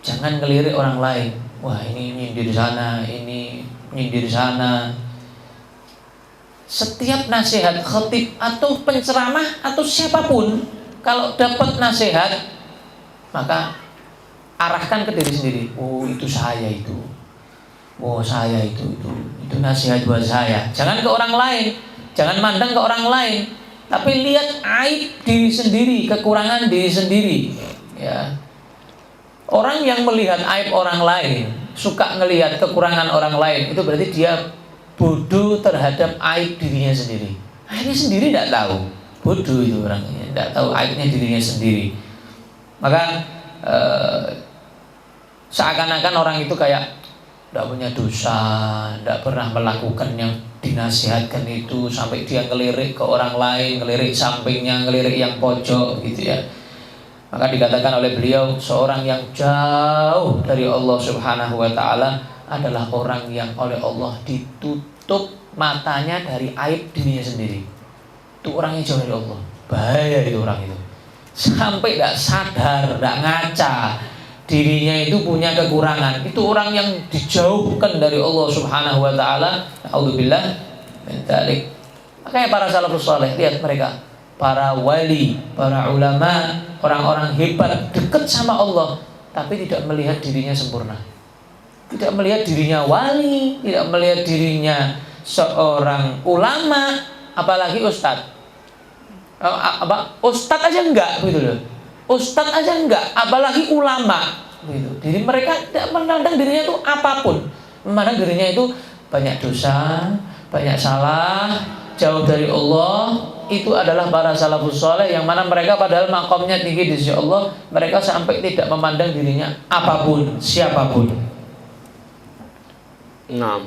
jangan ngelirik orang lain. Wah, ini nyindir sana, ini nyindir sana. Setiap nasihat khatib atau penceramah atau siapapun, kalau dapat nasihat, maka arahkan ke diri sendiri. Oh, itu saya itu. Oh, saya itu nasihat buat saya. Jangan ke orang lain, jangan mandang ke orang lain, tapi lihat aib diri sendiri, kekurangan diri sendiri. Ya. Orang yang melihat aib orang lain, suka ngelihat kekurangan orang lain, itu berarti dia bodoh terhadap aib dirinya sendiri. Aibnya sendiri tidak tahu. Bodoh itu orangnya, tidak tahu aibnya dirinya sendiri. Maka seakan-akan orang itu kayak tidak punya dosa, tidak pernah melakukan yang dinasihatkan itu, sampai dia ngelirik ke orang lain, ngelirik sampingnya, ngelirik yang pojok gitu ya. Maka dikatakan oleh beliau, seorang yang jauh dari Allah Subhanahu wa Ta'ala adalah orang yang oleh Allah ditutup matanya dari aib dirinya sendiri. Itu orang yang jauh dari Allah. Bahaya itu orang itu. Sampai tidak sadar, tidak ngaca dirinya itu punya kekurangan. Itu orang yang dijauhkan dari Allah Subhanahu wa Ta'ala. A'udzubillah min dzalik. Makanya para salafus saleh, lihat mereka, para wali, para ulama, orang-orang hebat, dekat sama Allah, tapi tidak melihat dirinya sempurna. Tidak melihat dirinya wali, tidak melihat dirinya seorang ulama, apalagi ustadz. Ustadz aja enggak, gitu loh. Ustadz aja enggak, apalagi ulama, gitu. Jadi mereka tidak memandang dirinya itu apapun, memandang dirinya itu banyak dosa, banyak salah, jauh dari Allah. Itu adalah para salafus saleh yang mana mereka padahal makomnya tinggi di sisi Allah, mereka sampai tidak memandang dirinya apapun, siapapun. نعم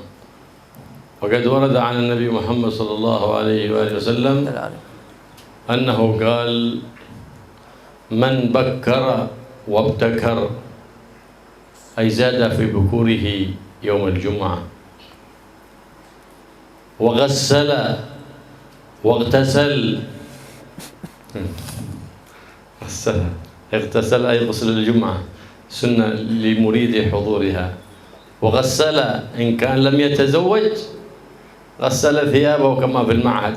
وقد ورد عن النبي محمد صلى الله عليه وآله وسلم أنه قال من بكر وابتكر أي زاد في بكوره يوم الجمعة وغسل واغتسل اغتسل أي غسل الجمعة سنة لمريد حضورها وغسل إن كان لم يتزوج غسل ثيابه كما في المعهد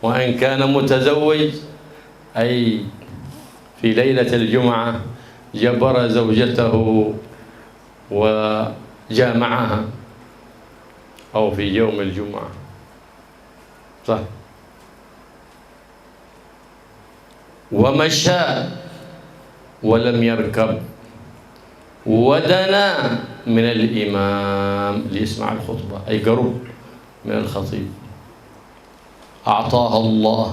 وإن كان متزوج أي في ليلة الجمعة جبر زوجته وجامعها أو في يوم الجمعة صح ومشى ولم يركب ودنا من الإمام ليسمع الخطبة أي قرب من الخطيب أعطاها الله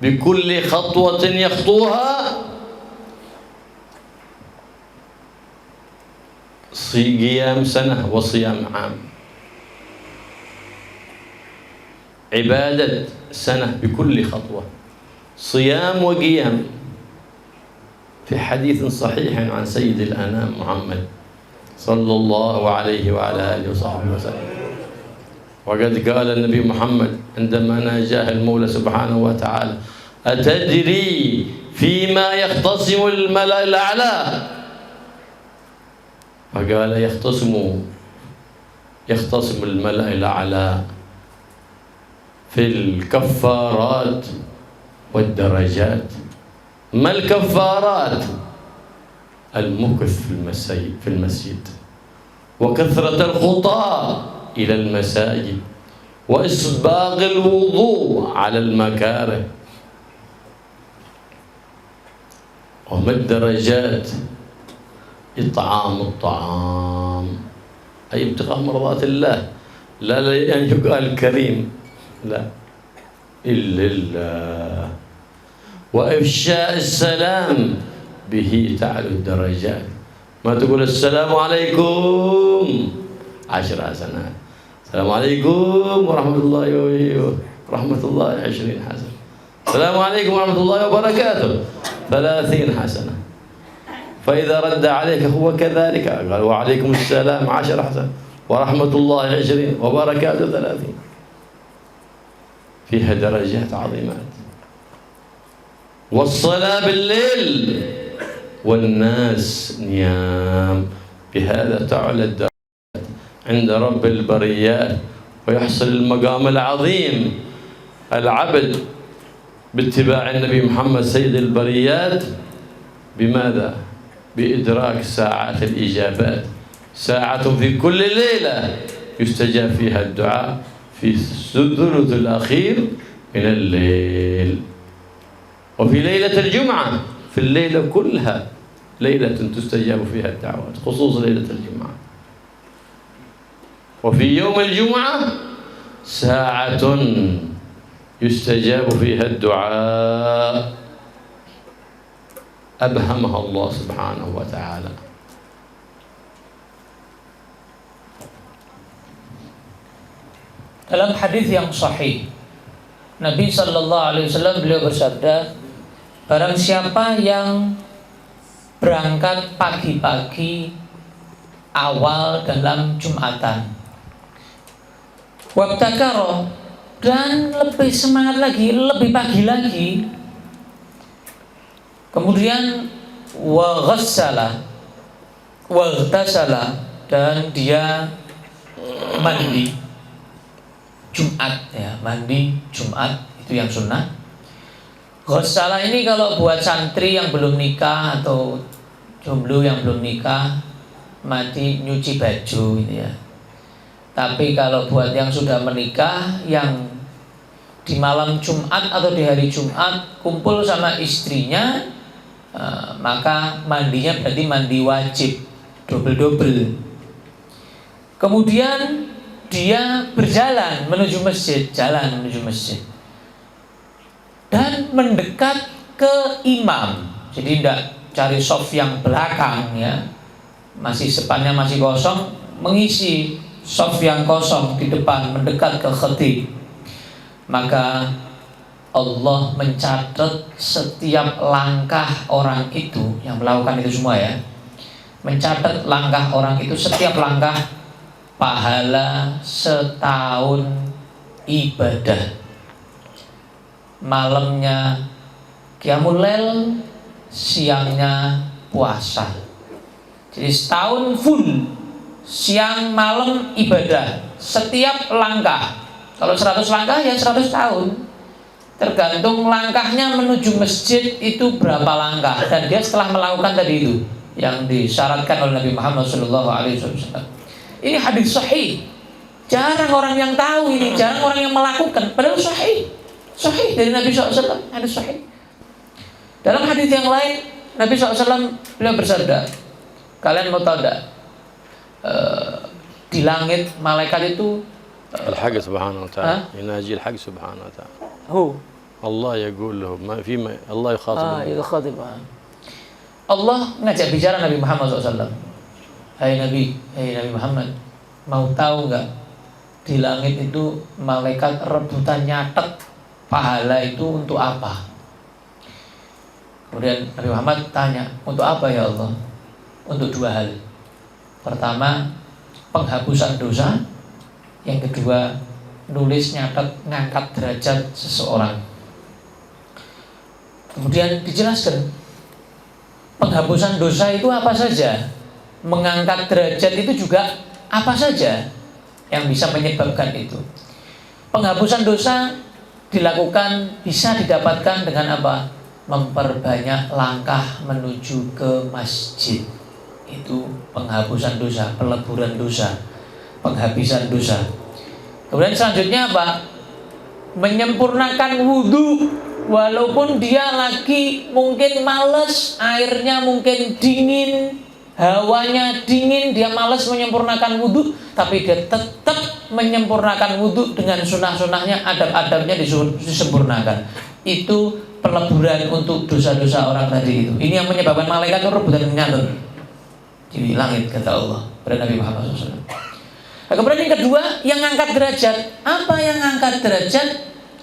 بكل خطوة يخطوها قيام سنة وصيام عام عبادة سنة بكل خطوة صيام وقيام في حديث صحيح عن سيد الأنام محمد صلى الله عليه وعلى آله وصحبه وسلم وقد قال النبي محمد عندما ناجاه المولى سبحانه وتعالى أتدري فيما يختصم الملأ الأعلى فقال يختصم يختصم الملأ الأعلى في الكفارات والدرجات. ما الكفارات؟ المكث في المسجد وكثرة الخطى إلى المساجد وإسباغ الوضوء على المكاره. وما الدرجات؟ إطعام الطعام، أي ابتغاء مرضات الله، لا أن يقال كريم، لا، إلا الله. وإفشاء السلام، به تعلو الدرجات. ما تقول السلام عليكم 10 حسنات، السلام عليكم ورحمة الله 20 حسنة، السلام عليكم ورحمة الله وبركاته 30 حسنة. فإذا رد عليك هو كذلك قال وعليكم السلام 10 حسنة ورحمة الله 20 وبركاته 30. فيها درجات عظيمات. والصلاة بالليل والناس نيام، بهذا تعلى الدرجات عند رب البريات ويحصل المقام العظيم. العبد باتباع النبي محمد سيد البريات بماذا؟ بإدراك ساعات الإجابات، ساعة في كل ليلة يستجاب فيها الدعاء في الثلث الأخير من الليل. وفي ليلة الجمعة، في الليلة كلها ليلة تستجاب فيها الدعوات، خصوص ليلة الجمعة. وفي يوم الجمعة ساعة يستجاب فيها الدعاء أبهمها الله سبحانه وتعالى. Dalam hadis yang sahih, Nabi Shallallahu Alaihi Wasallam beliau bersabda, barang siapa yang berangkat pagi-pagi awal dalam Jumatan, wabtakaro, dan lebih semangat lagi, lebih pagi lagi, kemudian waghsala, waghtasala, dan dia mandi Jumat, ya, mandi Jumat itu yang sunnah. Ghassala ini kalau buat santri yang belum nikah atau jomblo yang belum nikah, mandi nyuci baju gitu ya. Tapi kalau buat yang sudah menikah, yang di malam Jumat atau di hari Jumat kumpul sama istrinya, maka mandinya berarti mandi wajib, double-double. Kemudian dia berjalan menuju masjid, jalan menuju masjid, dan mendekat ke imam. Jadi tidak cari saf yang belakang, ya, masih depannya masih kosong, mengisi saf yang kosong di depan, mendekat ke khatib. Maka Allah mencatat setiap langkah orang itu yang melakukan itu semua, ya, mencatat langkah orang itu, setiap langkah pahala setahun ibadah. Malamnya qiyamul lail, siangnya puasa. Jadi setahun full, siang malam ibadah, setiap langkah. Kalau 100 langkah ya 100 tahun. Tergantung langkahnya menuju masjid itu berapa langkah, dan dia setelah melakukan tadi itu yang disyaratkan oleh Nabi Muhammad SAW. Ini hadis sahih. Jarang orang yang tahu ini, jarang orang yang melakukan. Padahal sahih, sahih dari Nabi SAW, hadis sahih. Dalam hadis yang lain, Nabi SAW beliau bersabda, kalian mau tahu tidak? Di langit malaikat itu الحق سبحانه وتعالى يناجي الحق سبحانه وتعالى. هو الله يقول له ما في الله يخاطب Allah ngajak bicara Nabi Muhammad SAW. Hai Nabi Muhammad, mau tahu nggak di langit itu malaikat rebutan nyatet pahala itu untuk apa? Kemudian Nabi Muhammad tanya, untuk apa ya Allah? Untuk 2 hal. Pertama, penghapusan dosa. Yang kedua, nulis nyatet ngangkat derajat seseorang. Kemudian dijelaskan penghapusan dosa itu apa saja, mengangkat derajat itu juga apa saja. yang bisa menyebabkan itu. Penghapusan dosa dilakukan, bisa didapatkan dengan apa? Memperbanyak langkah menuju ke masjid. Itu penghapusan dosa, peleburan dosa, penghabisan dosa. Kemudian selanjutnya apa? Menyempurnakan wudhu. Walaupun dia lagi mungkin males, airnya mungkin dingin, hawanya dingin, dia malas menyempurnakan wudhu, tapi dia tetap menyempurnakan wudhu dengan sunnah-sunnahnya, adab-adabnya disempurnakan. Itu peleburan untuk dosa-dosa orang tadi itu. Ini yang menyebabkan malaikat rebutan nyatet di langit, kata Allah pada Nabi Muhammad SAW. Nah, kemudian yang kedua, yang ngangkat derajat. Apa yang ngangkat derajat?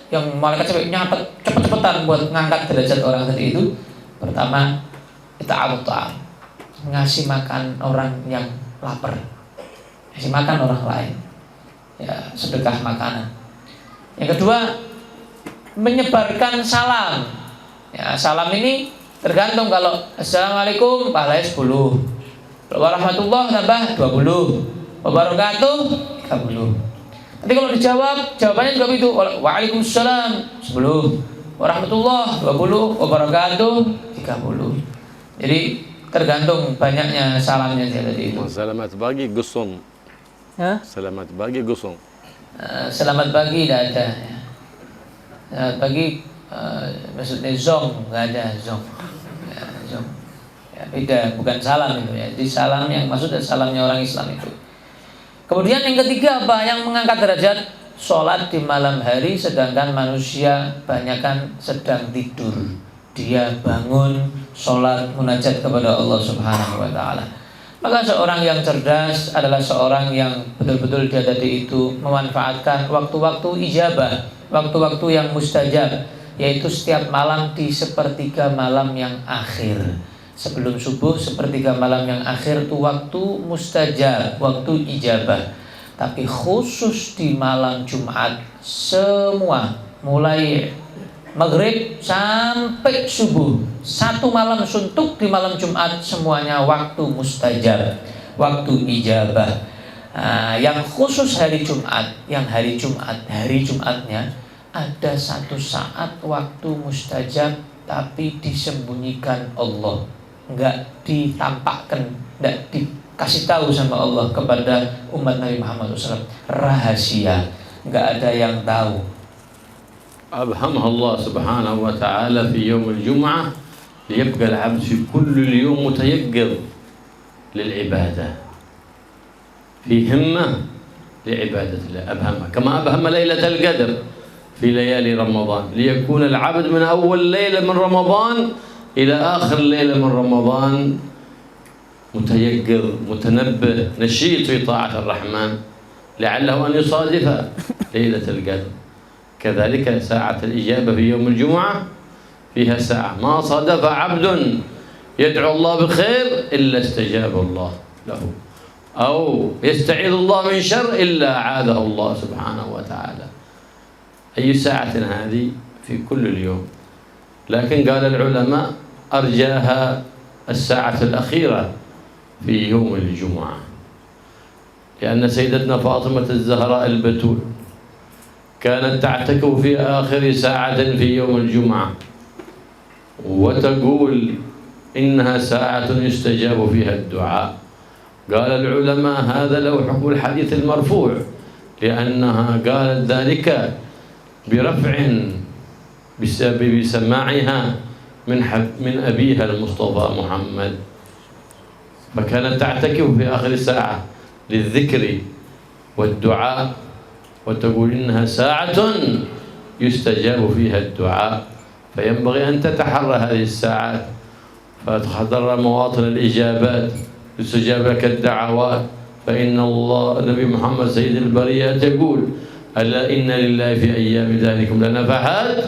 Yang malaikat sampai nyatet cepet-cepetan buat ngangkat derajat orang tadi itu. Pertama, ita'amut ta'am, ngasih makan orang yang lapar, ngasih makan orang lain, ya, sedekah makanan. Yang kedua, menyebarkan salam. Ya, salam ini tergantung, kalau assalamualaikum pahalanya 10, warahmatullah tambah 20, wabarakatuh 30. Nanti kalau dijawab, jawabannya juga begitu, waalaikumsalam 10, warahmatullah 20, wabarakatuh 30. Jadi tergantung banyaknya salamnya tadi itu. Selamat pagi gusung. Selamat pagi gusung. Selamat pagi tidak ada. Selamat pagi maksudnya zong, nggak ada zong. Ya, zong. Ya, beda, bukan salam itu ya. Jadi salam yang maksudnya salamnya orang Islam itu. Kemudian yang ketiga apa? Yang mengangkat derajat, sholat di malam hari sedangkan manusia banyakan sedang tidur. Dia bangun, sholat, munajat kepada Allah Subhanahu wa ta'ala. Maka seorang yang cerdas adalah seorang yang betul-betul dia tadi itu memanfaatkan waktu-waktu ijabah, waktu-waktu yang mustajab, yaitu setiap malam di sepertiga malam yang akhir. Sebelum subuh, sepertiga malam yang akhir itu waktu mustajab, waktu ijabah. Tapi khusus di malam Jumat, semua mulai maghrib sampai subuh, satu malam suntuk di malam Jumat, semuanya waktu mustajab, waktu ijabah. Yang khusus hari Jumat, yang hari Jumatnya ada satu saat waktu mustajab, tapi disembunyikan Allah, enggak ditampakkan, enggak dikasih tahu sama Allah kepada umat Nabi Muhammad SAW. Rahasia, enggak ada yang tahu. أبهمها الله سبحانه وتعالى في يوم الجمعة ليبقى العبد في كل اليوم متيقظ للعبادة، في همة لعبادة الله. أبهمها كما أبهم ليلة القدر في ليالي رمضان، ليكون العبد من أول ليلة من رمضان إلى آخر ليلة من رمضان متيقظ متنبه نشيط في طاعة الرحمن، لعله أن يصادف ليلة القدر. كذلك ساعة الإجابة في يوم الجمعة فيها ساعة ما صادف عبد يدعو الله بخير إلا استجاب الله له، أو يستعيذ الله من شر إلا أعاذه الله سبحانه وتعالى. أي ساعة هذه في كل اليوم، لكن قال العلماء أرجاها الساعة الأخيرة في يوم الجمعة، لأن سيدتنا فاطمة الزهراء البتول كانت تعتكف في آخر ساعة في يوم الجمعة، وتقول إنها ساعة يستجاب فيها الدعاء. قال العلماء هذا له حكم الحديث المرفوع، لأنها قالت ذلك برفع بسبب سماعها من أبيها المصطفى محمد، فكانت تعتكف في آخر ساعة للذكر والدعاء، وتقول إنها ساعة يستجاب فيها الدعاء، فينبغي أن تتحرى هذه الساعات فتحضر مواطن الإجابات، يستجاب لك الدعوات. فإن الله النبي محمد سيد البريات يقول ألا إن لله في أيام ذلكم لنفحات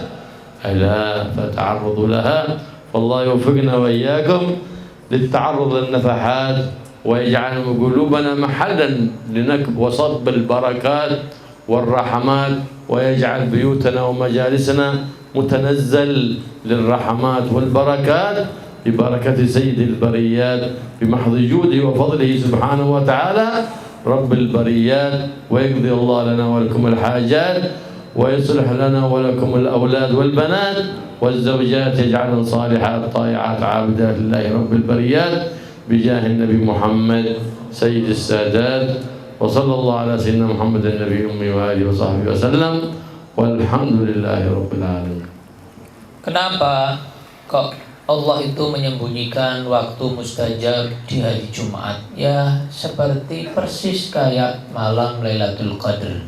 ألا فتعرضوا لها. فالله يوفقنا وإياكم للتعرض للنفحات، ويجعل قلوبنا محلا لنكب وصب البركات والرحمات، ويجعل بيوتنا ومجالسنا متنزل للرحمات والبركات ببركة سيد البريات بمحض جوده وفضله سبحانه وتعالى. رب البريات، ويقضي الله لنا ولكم الحاجات، ويصلح لنا ولكم الأولاد والبنات والزوجات، يجعلن صالحات طائعات عابدات لله رب البريات، بجاه النبي محمد سيد السادات. وصلى الله على سيدنا محمد النبي الأمي وآله وصحبه وسلم، والحمد لله رب العالمين. Kenapa kok Allah itu menyembunyikan waktu mustajab di hari Jumat? Ya seperti persis kayak malam Lailatul Qadar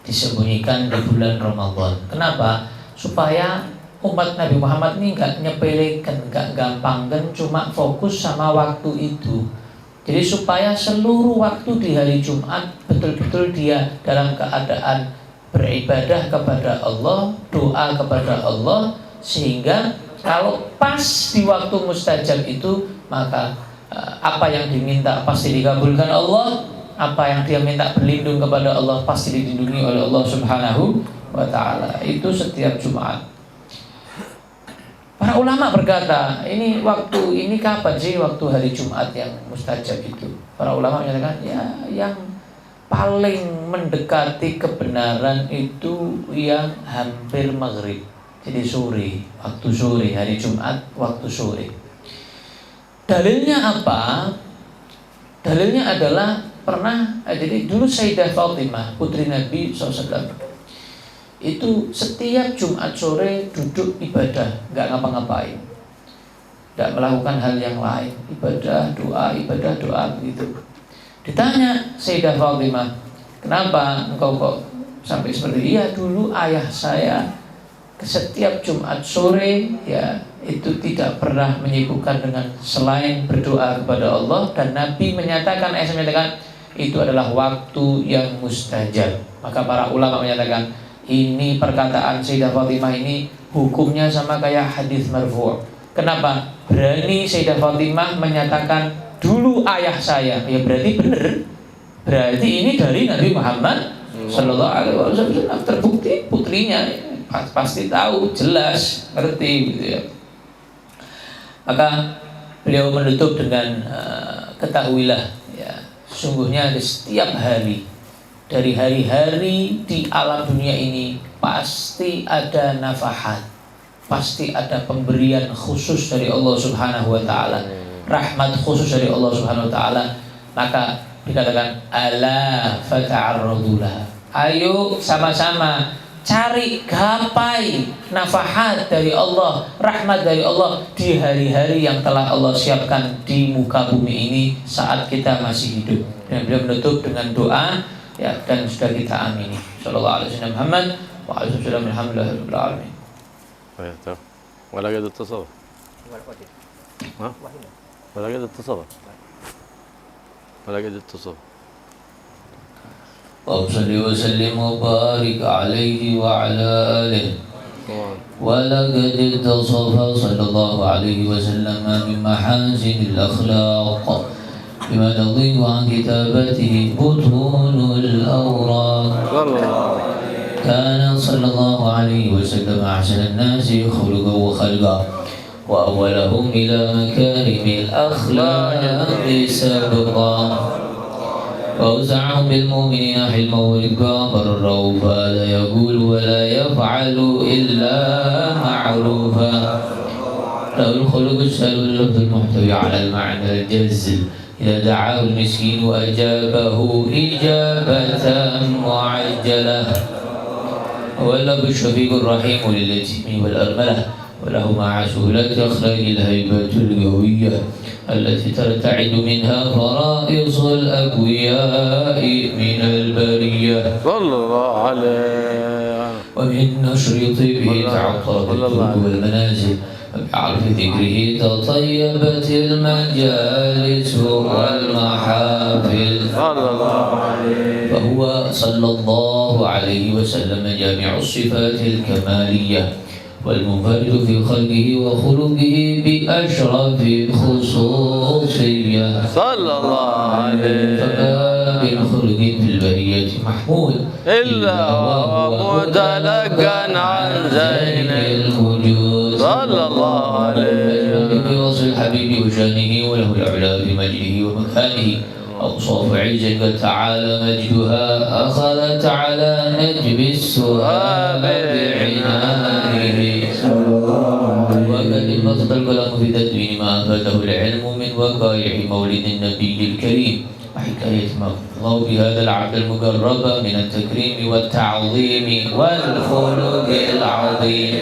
disembunyikan di bulan Ramadan. Kenapa? Supaya umat Nabi Muhammad ini nggak nyepelekan, nggak gampangkan cuma fokus sama waktu itu. Jadi supaya seluruh waktu di hari Jumat betul-betul dia dalam keadaan beribadah kepada Allah, doa kepada Allah, sehingga kalau pas di waktu mustajab itu, maka apa yang diminta pasti dikabulkan Allah, apa yang dia minta berlindung kepada Allah pasti dilindungi oleh Allah Subhanahu wa ta'ala. Itu setiap Jumat. Para ulama berkata, ini kapan sih waktu hari Jumat yang mustajab itu? Para ulama menyatakan, ya yang paling mendekati kebenaran itu yang hampir maghrib. Jadi sore, waktu sore, hari Jumat waktu sore. Dalilnya apa? Dalilnya adalah jadi dulu Sayyidah Fatimah putri Nabi SAW itu setiap Jumat sore duduk ibadah, nggak ngapa-ngapain, nggak melakukan hal yang lain, ibadah doa begitu. Ditanya Sayyidah Fatimah, kenapa engkau kok sampai seperti itu? Ya dulu ayah saya setiap Jumat sore ya itu tidak pernah menyibukkan dengan selain berdoa kepada Allah, dan Nabi menyatakan, itu adalah waktu yang mustajab. Maka para ulama menyatakan ini perkataan Sayyidah Fatimah ini hukumnya sama kayak hadis marfu'. Kenapa? Berani Sayyidah Fatimah menyatakan dulu ayah saya, ya berarti benar. Berarti ini dari Nabi Muhammad Sallallahu Alaihi Wasallam, terbukti putrinya pasti tahu, jelas, ngerti gitu ya. Maka beliau menutup dengan ketahuilah ya, sungguhnya di setiap hari dari hari-hari di alam dunia ini pasti ada nafahat, pasti ada pemberian khusus dari Allah Subhanahu wa ta'ala, rahmat khusus dari Allah Subhanahu wa ta'ala. Maka dikatakan ala fata'arradulah, ayo sama-sama cari gapai nafahat dari Allah, rahmat dari Allah di hari-hari yang telah Allah siapkan di muka bumi ini saat kita masih hidup. Dan beliau menutup dengan doa ya, dan sudah kita amini. Sallallahu alaihi wasallam Muhammad wa alaihi wasallam alhamdulillahirabbil alamin. ولا قد اتصل ها ولا قد اتصل ولا قد اتصل وصل وسلم وبارك عليه وعلى آله ولقد اتصف صلى الله عليه وسلم من محاسن الأخلاق بما تضيق عن كتابته بطون الأوراق. كان صلى الله عليه وسلم أحسن الناس خلقا وخلقا وأولهم إلى مكارم الأخلاق سبقا وأوسعهم بالمؤمنين حلما ورفقا برا لا يقول ولا يفعل إلا معروفا له الخلق السهل واللفظ المحتوي على المعنى الجزل إذا دعاه المسكين وأجابه إجابة معجلة هو الأب الشفيق الرحيم لليتيم والأرملة وله مع سهولة أخلاق الهيبة القوية التي ترتعد منها فرائص الأقوياء من البرية صلى الله عليه. ومن نشر طيبه تعطرت القلوب والمنازل وبعرف ذكره تطيبت المجالس والمحافل صلى الله عليه. فهو صلى الله عليه وسلم جامع الصفات الكمالية والمنفرد في خلقه وخلقه بأشرف خصوصية صلى الله عليه. فما من خلق في البرية محمود إلا وهو متلقا عن زين الوجود صلى الله عليه. بوصف الحبيب وشانه وله الأعلى بمجده ومكانه أوصاف عز وتعالى مجدها أخذت على نجم السهام بعنانه وقد انبسط الكلام في تدوين ما أفاده العلم من وقائع مولد النبي الكريم وحكاية ما الله بهذا العبد المقرب من التكريم والتعظيم والخلق العظيم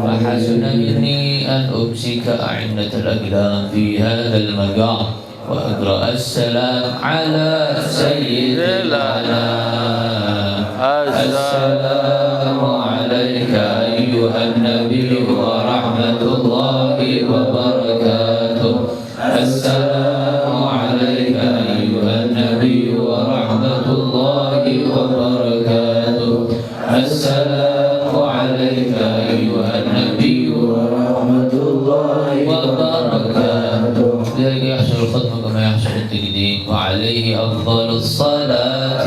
فحسن مني أن أمسك أعنة الأقلام في هذا المقام وأقرأ السلام على سيد الأنام السلام عليك أيها النبي ورحمة الله وبركاته السلام عليك أيها النبي ورحمة الله وبركاته السلام عليك أيها النبي ورحمة الله وبركاته لذلك يحصل الختم كما يحصل التقديم وعليه أفضل الصلاة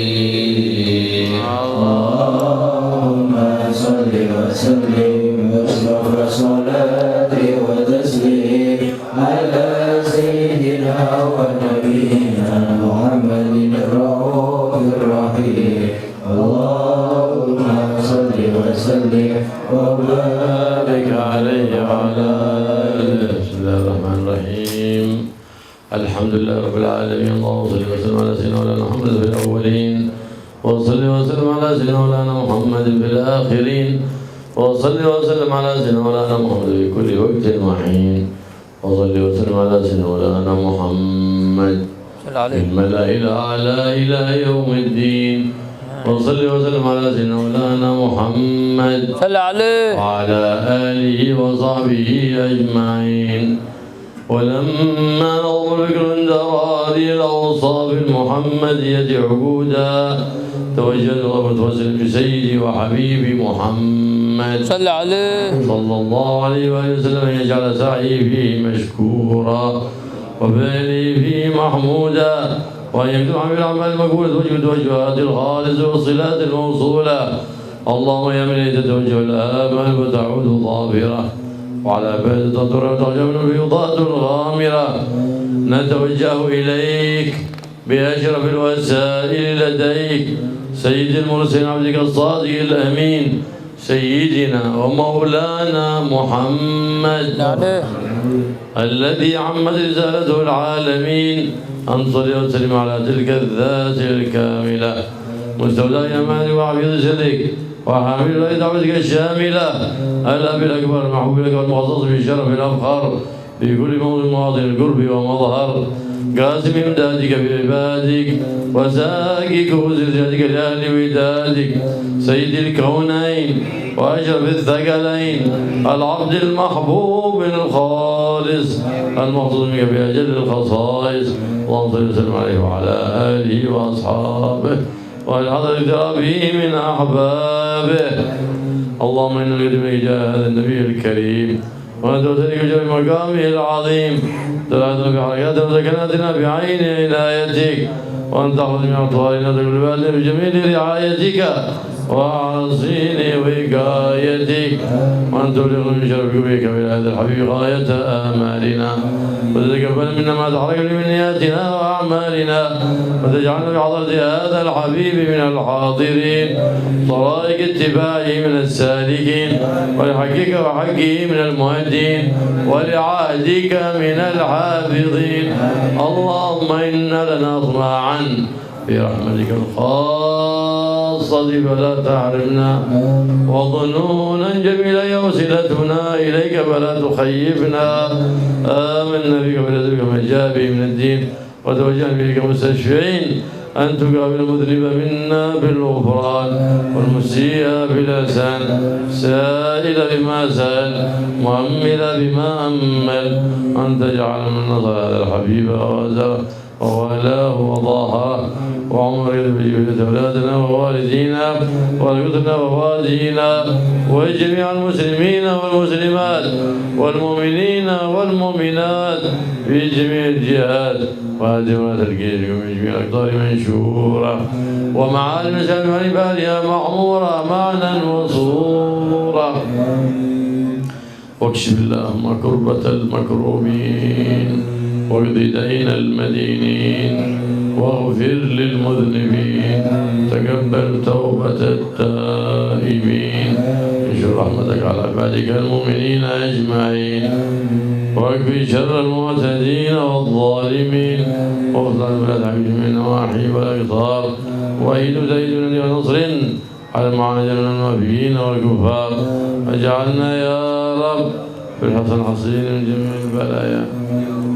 والتسليم اللهم صل وسلم واشرف صلاتي وتسليم على سيدنا ونبينا محمد الرؤوف الرحيم اللهم صل وسلم وبارك عليه وعلى آله. بسم الله الرحمن الرحيم الحمد لله رب العالمين اللهم صل وسلم على سيدنا مولانا محمد في الأولين وصل وسلم على سيدنا مولانا محمد في الآخرين وصل وسلم على سيدنا مولانا محمد في كل وقت وحين وصل وسلم على سيدنا مولانا محمد في الملأ الأعلى إلى يوم الدين وصل وسلم على سيدنا مولانا محمد وعلى آله وصحبه أجمعين ولما نظم ذكر هذه الأوصاف المحمدية عبودا توجه الله وتوسل بسيدي وحبيبي محمد صلى الله عليه وآله وسلم أن يجعل سعيه فيه مشكورا وفعله فيه محمودا وأن يكتب عن الأعمال المقبولة وجهات الخالصة والصلات الموصولة اللهم يا من تتوجه الآمال وتعود ظافرة وعلى بلد تطر وترجع من الفيضات الغامرة نتوجه إليك بأشرف الوسائل لديك سيد المرسلين عبدك الصادق الأمين سيدنا ومولانا محمد الذي عمت رسالته العالمين أن صل وسلم على تلك الذات الكاملة مستودع أمانك وحفظ سرك وحامل لك دعوتك الشاملة الأب الأكبر المحبوب لك والمخصص بالشرف الأفخر في كل موضع مواطن القرب ومظهر قاسم إمدادك بعبادك وساقي كؤوس رجالك لأهل ودادك سيد الكونين وأشرف الثقلين العبد المحبوب الخالص المخصوص منك بأجل الخصائص اللهم صل وسلم عليه وعلى آله وأصحابه والحضر اقترابه من أحبابه اللهم إنا نريد منك جاه هذا النبي الكريم ونتوسلك بجاه مقامه العظيم تلعثنا بحركاتنا وسكناتنا بعين عنايتك وأن تأخذ من أطوارنا كل بعد بجميل رعايتك وعصين وقايتك وأن تبلغ من شرفك بك هذا الحبيب غاية آمالنا وتتقبل منا ما تحرك من نياتنا وأعمالنا وتجعلنا بحضرة هذا الحبيب من الحاضرين طرائق اتباعه من السالكين ولحقك وحقه من المهدين ولعهدك من الحافظين اللهم إنا لنا طمعا برحمتك الخاصة فلا تحرمنا وظنونا جميلا يوصلتنا إليك فلا تخيبنا آمنا بك بلدك ما جاء به من الدين وتوجهنا بك مستشفعين أن تقابل المذنب منا بالغفران والمسيء بالإحسان سائل بما سأل مؤمل بما أمل أن تجعل من نصر هذا الحبيب وغزره وولاه وضاها وعمر بجهود أولادنا ووالدينا ورزقنا ووالدينا وجميع المسلمين والمسلمات والمؤمنين والمؤمنات في جميع الجهات وهدمات الجيش ومن جميع الأقطار منشورة ومعالم الإسلام وعبادها معمورة معنا وصورة واكشف اللهم كربة المكروبين واقض دين المدينين واغفر للمذنبين تقبل توبة التائبين انشر رحمتك على عبادك المؤمنين أجمعين واكفي شر المعتدين والظالمين واغفر لنا جميع النواحي والأقطار وأيد زيد ونصر على المعاندين والوفيين والكفار اجعلنا يا رب في الحسن الحصين من جميع البلايا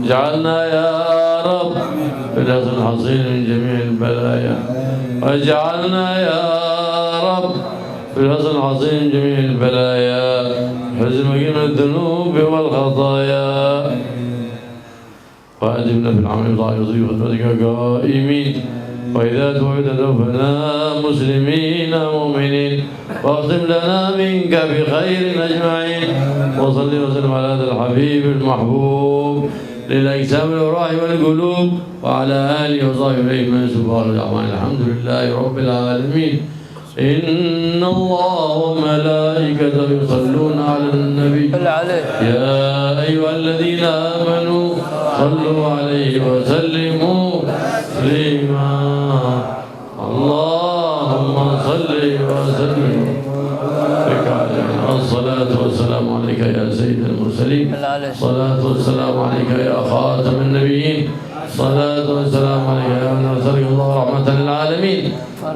اجعلنا يا رب في الحسن الحصين من جميع البلايا واجعلنا يا رب في الحسن الحصين من جميع البلايا حزم من الذنوب والخطايا وأدمنا في العمل الضائع وصيب خدمتك قائمين وإذا توفنا مسلمين مؤمنين واختم لنا منك بخير أجمعين وصل وسلم على هذا الحبيب المحبوب للأجسام والأرواح والقلوب وعلى آله وصحبه أجمعين سبحانه وتعالى الحمد لله رب العالمين إن الله وملائكته يصلون على النبي يا أيها الذين آمنوا صلوا عليه وسلموا تسليما اللهم صل وسلم الصلاة والسلام عليك يا سيد المرسلين الصلاة والسلام عليك يا خاتم النبيين الصلاة والسلام عليك يا من أرسلك الله رحمة للعالمين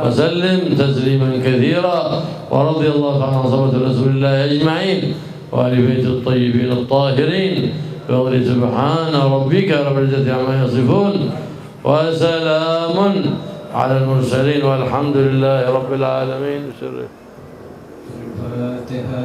وسلم تسليما كثيرا ورضي الله تعالى عن صحابة رسول الله أجمعين وآل بيت الطيبين الطاهرين بقدر سبحان ربك رب العزة عما يصفون وسلام على المرسلين والحمد لله رب العالمين. الفاتحة.